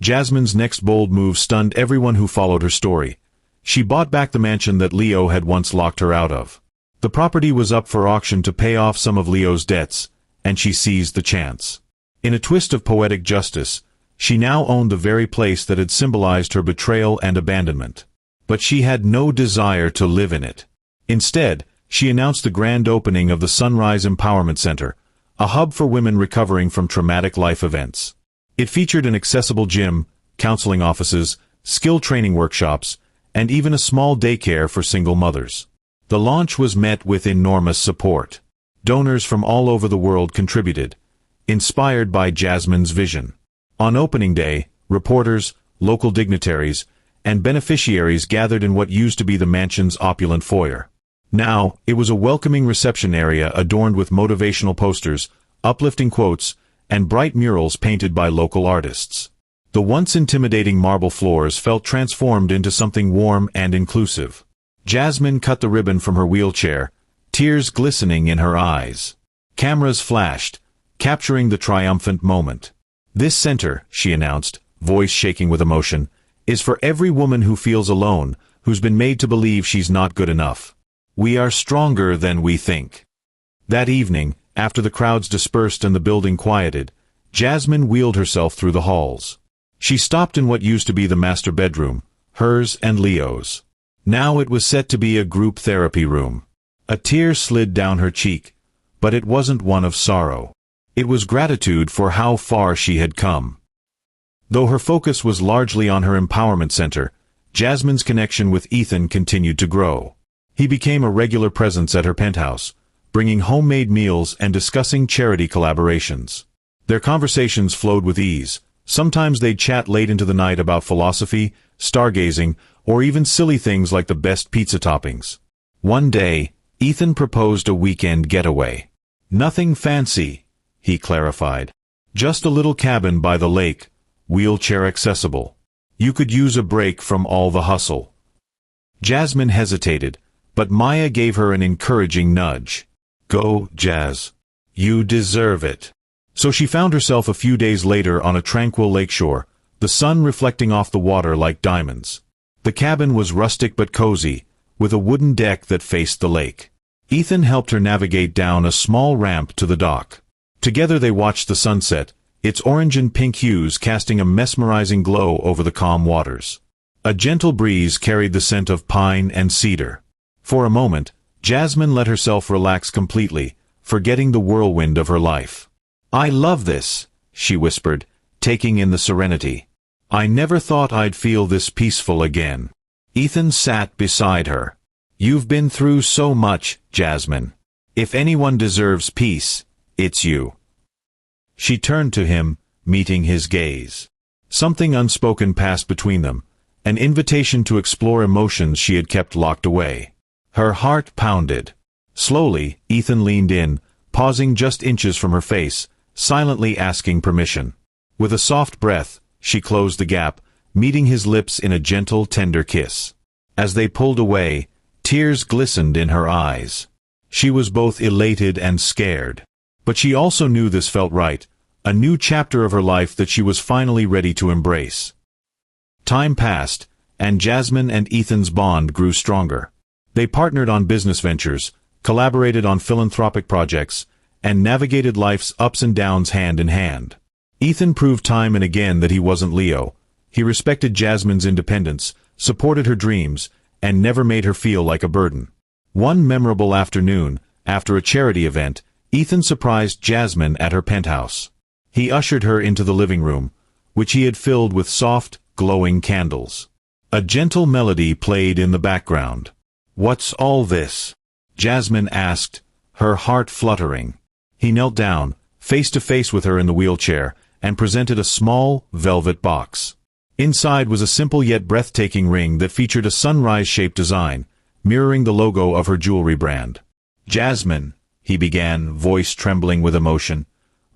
Jasmine's next bold move stunned everyone who followed her story. She bought back the mansion that Leo had once locked her out of. The property was up for auction to pay off some of Leo's debts, and she seized the chance. In a twist of poetic justice, she now owned the very place that had symbolized her betrayal and abandonment. But she had no desire to live in it. Instead, she announced the grand opening of the Sunrise Empowerment Center, a hub for women recovering from traumatic life events. It featured an accessible gym, counseling offices, skill training workshops, and even a small daycare for single mothers. The launch was met with enormous support. Donors from all over the world contributed, inspired by Jasmine's vision. On opening day, reporters, local dignitaries, and beneficiaries gathered in what used to be the mansion's opulent foyer. Now, it was a welcoming reception area adorned with motivational posters, uplifting quotes, and bright murals painted by local artists. The once intimidating marble floors felt transformed into something warm and inclusive. Jasmine cut the ribbon from her wheelchair, tears glistening in her eyes. Cameras flashed, capturing the triumphant moment. "This center," she announced, voice shaking with emotion, "is for every woman who feels alone, who's been made to believe she's not good enough. We are stronger than we think." That evening, after the crowds dispersed and the building quieted, Jasmine wheeled herself through the halls. She stopped in what used to be the master bedroom, hers and Leo's. Now it was set to be a group therapy room. A tear slid down her cheek, but it wasn't one of sorrow. It was gratitude for how far she had come. Though her focus was largely on her empowerment center, Jasmine's connection with Ethan continued to grow. He became a regular presence at her penthouse, bringing homemade meals and discussing charity collaborations. Their conversations flowed with ease. Sometimes they'd chat late into the night about philosophy, stargazing, or even silly things like the best pizza toppings. One day, Ethan proposed a weekend getaway. "Nothing fancy," he clarified. "Just a little cabin by the lake, wheelchair accessible. You could use a break from all the hustle." Jasmine hesitated, but Maya gave her an encouraging nudge. "Go, Jazz. You deserve it." So she found herself a few days later on a tranquil lakeshore, the sun reflecting off the water like diamonds. The cabin was rustic but cozy, with a wooden deck that faced the lake. Ethan helped her navigate down a small ramp to the dock. Together they watched the sunset, its orange and pink hues casting a mesmerizing glow over the calm waters. A gentle breeze carried the scent of pine and cedar. For a moment, Jasmine let herself relax completely, forgetting the whirlwind of her life. "I love this," she whispered, taking in the serenity. "I never thought I'd feel this peaceful again." Ethan sat beside her. "You've been through so much, Jasmine. If anyone deserves peace, it's you." She turned to him, meeting his gaze. Something unspoken passed between them, an invitation to explore emotions she had kept locked away. Her heart pounded. Slowly, Ethan leaned in, pausing just inches from her face, silently asking permission. With a soft breath, she closed the gap, meeting his lips in a gentle, tender kiss. As they pulled away, tears glistened in her eyes. She was both elated and scared. But she also knew this felt right, a new chapter of her life that she was finally ready to embrace. Time passed, and Jasmine and Ethan's bond grew stronger. They partnered on business ventures, collaborated on philanthropic projects, and navigated life's ups and downs hand in hand. Ethan proved time and again that he wasn't Leo. He respected Jasmine's independence, supported her dreams, and never made her feel like a burden. One memorable afternoon, after a charity event, Ethan surprised Jasmine at her penthouse. He ushered her into the living room, which he had filled with soft, glowing candles. A gentle melody played in the background. "What's all this?" Jasmine asked, her heart fluttering. He knelt down, face to face with her in the wheelchair, and presented a small, velvet box. Inside was a simple yet breathtaking ring that featured a sunrise-shaped design, mirroring the logo of her jewelry brand. "Jasmine," he began, voice trembling with emotion,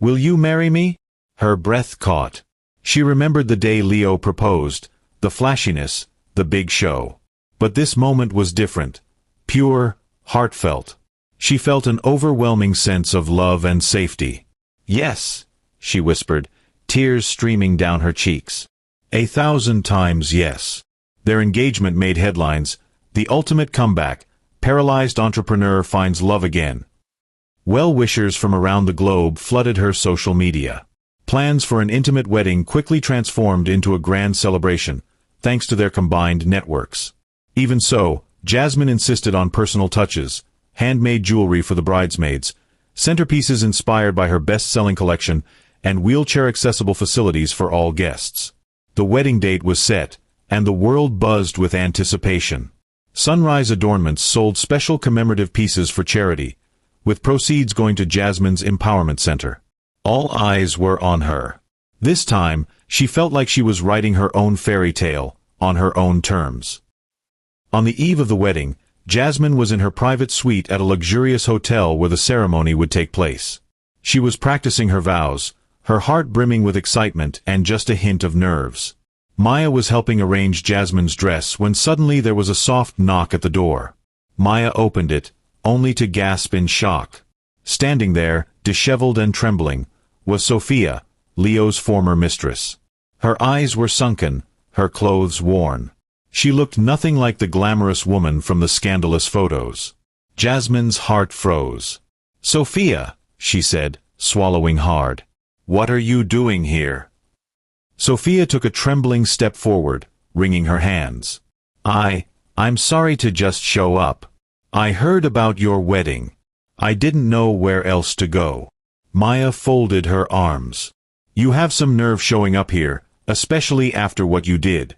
"will you marry me?" Her breath caught. She remembered the day Leo proposed, the flashiness, the big show. But this moment was different, pure, heartfelt. She felt an overwhelming sense of love and safety. "Yes," she whispered, tears streaming down her cheeks. 1,000 times yes. Their engagement made headlines, the ultimate comeback, paralyzed entrepreneur finds love again. Well-wishers from around the globe flooded her social media. Plans for an intimate wedding quickly transformed into a grand celebration, thanks to their combined networks. Even so, Jasmine insisted on personal touches, handmade jewelry for the bridesmaids, centerpieces inspired by her best-selling collection, and wheelchair-accessible facilities for all guests. The wedding date was set, and the world buzzed with anticipation. Sunrise Adornments sold special commemorative pieces for charity, with proceeds going to Jasmine's Empowerment Center. All eyes were on her. This time, she felt like she was writing her own fairy tale, on her own terms. On the eve of the wedding, Jasmine was in her private suite at a luxurious hotel where the ceremony would take place. She was practicing her vows, her heart brimming with excitement and just a hint of nerves. Maya was helping arrange Jasmine's dress when suddenly there was a soft knock at the door. Maya opened it, only to gasp in shock. Standing there, disheveled and trembling, was Sophia, Leo's former mistress. Her eyes were sunken, her clothes worn. She looked nothing like the glamorous woman from the scandalous photos. Jasmine's heart froze. "Sophia," she said, swallowing hard. "What are you doing here?" Sophia took a trembling step forward, wringing her hands. I'm sorry to just show up. I heard about your wedding. I didn't know where else to go." Maya folded her arms. "You have some nerve showing up here, especially after what you did."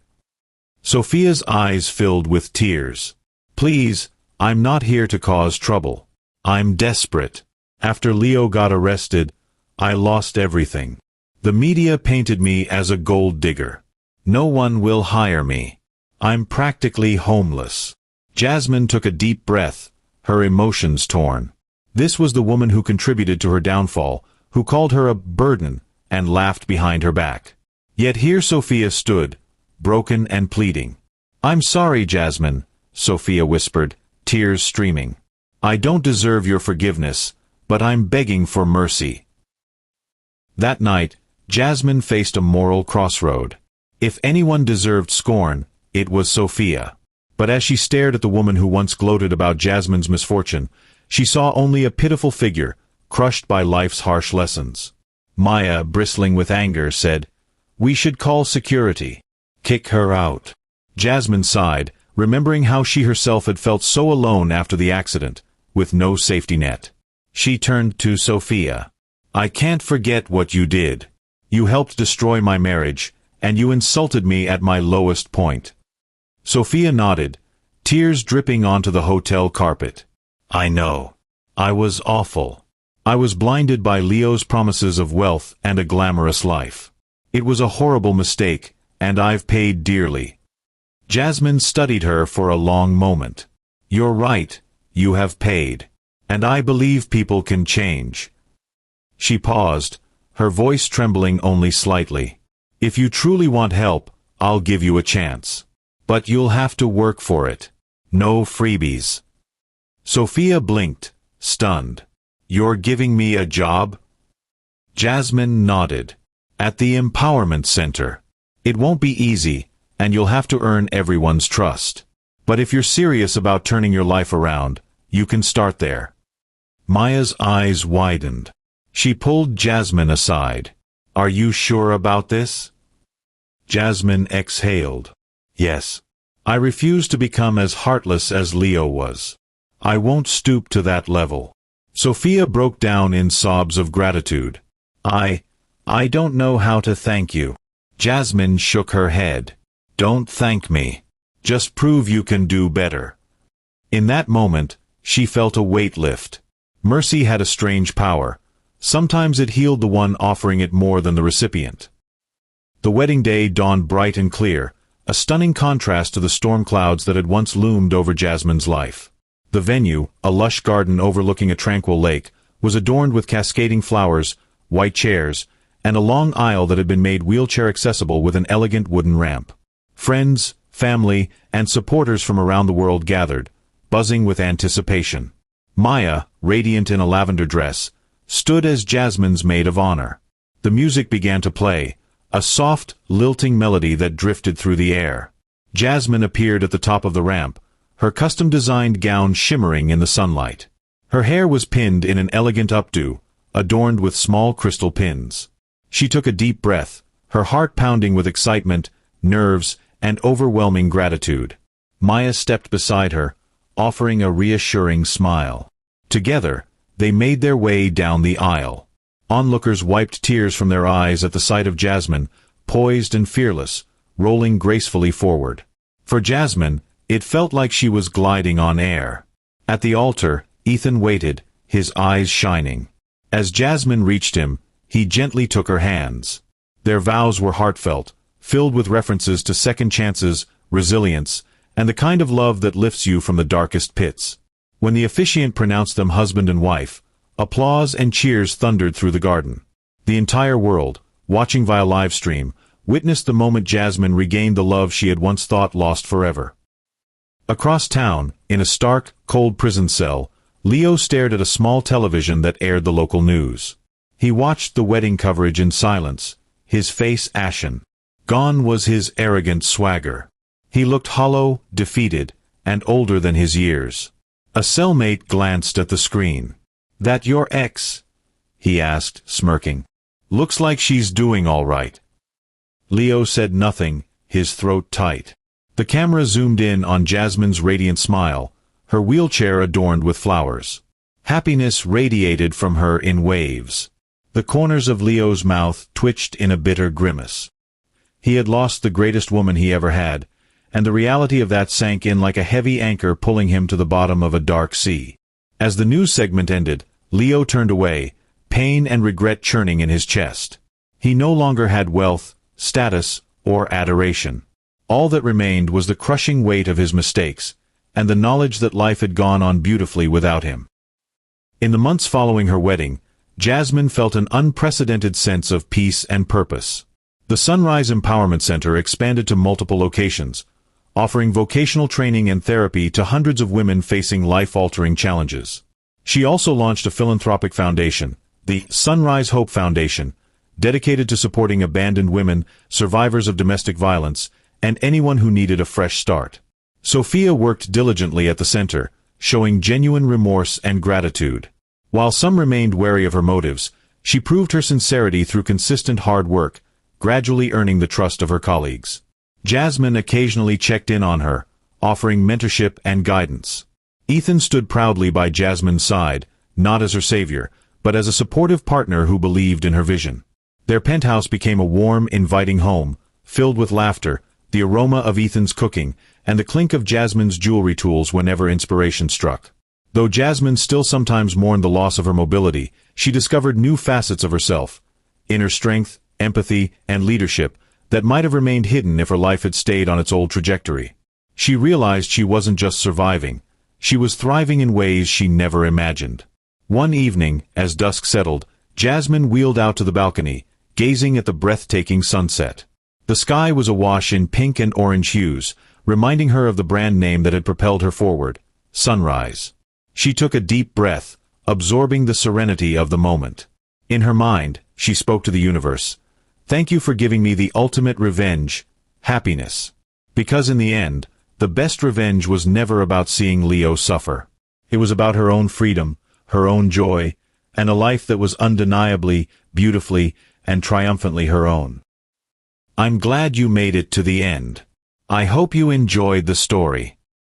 Sophia's eyes filled with tears. "Please, I'm not here to cause trouble. I'm desperate. After Leo got arrested, I lost everything. The media painted me as a gold digger. No one will hire me. I'm practically homeless." Jasmine took a deep breath, her emotions torn. This was the woman who contributed to her downfall, who called her a burden, and laughed behind her back. Yet here Sophia stood, broken and pleading. "I'm sorry, Jasmine," Sophia whispered, tears streaming. "I don't deserve your forgiveness, but I'm begging for mercy." That night, Jasmine faced a moral crossroad. If anyone deserved scorn, it was Sophia. But as she stared at the woman who once gloated about Jasmine's misfortune, she saw only a pitiful figure, crushed by life's harsh lessons. Maya, bristling with anger, said, "We should call security. Kick her out." Jasmine sighed, remembering how she herself had felt so alone after the accident, with no safety net. She turned to Sophia. "I can't forget what you did. You helped destroy my marriage, and you insulted me at my lowest point." Sophia nodded, tears dripping onto the hotel carpet. "I know. I was awful. I was blinded by Leo's promises of wealth and a glamorous life. It was a horrible mistake, and I've paid dearly." Jasmine studied her for a long moment. "You're right, you have paid. And I believe people can change." She paused, her voice trembling only slightly. "If you truly want help, I'll give you a chance. But you'll have to work for it. No freebies." Sophia blinked, stunned. "You're giving me a job?" Jasmine nodded. "At the Empowerment Center. It won't be easy, and you'll have to earn everyone's trust. But if you're serious about turning your life around, you can start there." Maya's eyes widened. She pulled Jasmine aside. "Are you sure about this?" Jasmine exhaled. "Yes. I refuse to become as heartless as Leo was. I won't stoop to that level." Sophia broke down in sobs of gratitude. I don't know how to thank you." Jasmine shook her head. "Don't thank me. Just prove you can do better." In that moment, she felt a weight lift. Mercy had a strange power. Sometimes it healed the one offering it more than the recipient. The wedding day dawned bright and clear, a stunning contrast to the storm clouds that had once loomed over Jasmine's life. The venue, a lush garden overlooking a tranquil lake, was adorned with cascading flowers, white chairs, and a long aisle that had been made wheelchair-accessible with an elegant wooden ramp. Friends, family, and supporters from around the world gathered, buzzing with anticipation. Maya, radiant in a lavender dress, stood as Jasmine's maid of honor. The music began to play, a soft, lilting melody that drifted through the air. Jasmine appeared at the top of the ramp, her custom-designed gown shimmering in the sunlight. Her hair was pinned in an elegant updo, adorned with small crystal pins. She took a deep breath, her heart pounding with excitement, nerves, and overwhelming gratitude. Maya stepped beside her, offering a reassuring smile. Together, they made their way down the aisle. Onlookers wiped tears from their eyes at the sight of Jasmine, poised and fearless, rolling gracefully forward. For Jasmine, it felt like she was gliding on air. At the altar, Ethan waited, his eyes shining. As Jasmine reached him, he gently took her hands. Their vows were heartfelt, filled with references to second chances, resilience, and the kind of love that lifts you from the darkest pits. When the officiant pronounced them husband and wife, applause and cheers thundered through the garden. The entire world, watching via live stream, witnessed the moment Jasmine regained the love she had once thought lost forever. Across town, in a stark, cold prison cell, Leo stared at a small television that aired the local news. He watched the wedding coverage in silence, his face ashen. Gone was his arrogant swagger. He looked hollow, defeated, and older than his years. A cellmate glanced at the screen. "That your ex?" he asked, smirking. "Looks like she's doing all right." Leo said nothing, his throat tight. The camera zoomed in on Jasmine's radiant smile, her wheelchair adorned with flowers. Happiness radiated from her in waves. The corners of Leo's mouth twitched in a bitter grimace. He had lost the greatest woman he ever had, and the reality of that sank in like a heavy anchor pulling him to the bottom of a dark sea. As the news segment ended, Leo turned away, pain and regret churning in his chest. He no longer had wealth, status, or adoration. All that remained was the crushing weight of his mistakes, and the knowledge that life had gone on beautifully without him. In the months following her wedding, Jasmine felt an unprecedented sense of peace and purpose. The Sunrise Empowerment Center expanded to multiple locations, offering vocational training and therapy to hundreds of women facing life-altering challenges. She also launched a philanthropic foundation, the Sunrise Hope Foundation, dedicated to supporting abandoned women, survivors of domestic violence, and anyone who needed a fresh start. Sophia worked diligently at the center, showing genuine remorse and gratitude. While some remained wary of her motives, she proved her sincerity through consistent hard work, gradually earning the trust of her colleagues. Jasmine occasionally checked in on her, offering mentorship and guidance. Ethan stood proudly by Jasmine's side, not as her savior, but as a supportive partner who believed in her vision. Their penthouse became a warm, inviting home, filled with laughter, the aroma of Ethan's cooking, and the clink of Jasmine's jewelry tools whenever inspiration struck. Though Jasmine still sometimes mourned the loss of her mobility, she discovered new facets of herself, inner strength, empathy, and leadership that might have remained hidden if her life had stayed on its old trajectory. She realized she wasn't just surviving, she was thriving in ways she never imagined. One evening, as dusk settled, Jasmine wheeled out to the balcony, gazing at the breathtaking sunset. The sky was awash in pink and orange hues, reminding her of the brand name that had propelled her forward, Sunrise. She took a deep breath, absorbing the serenity of the moment. In her mind, she spoke to the universe. Thank you for giving me the ultimate revenge, happiness. Because in the end, the best revenge was never about seeing Leo suffer. It was about her own freedom, her own joy, and a life that was undeniably, beautifully, and triumphantly her own. I'm glad you made it to the end. I hope you enjoyed the story.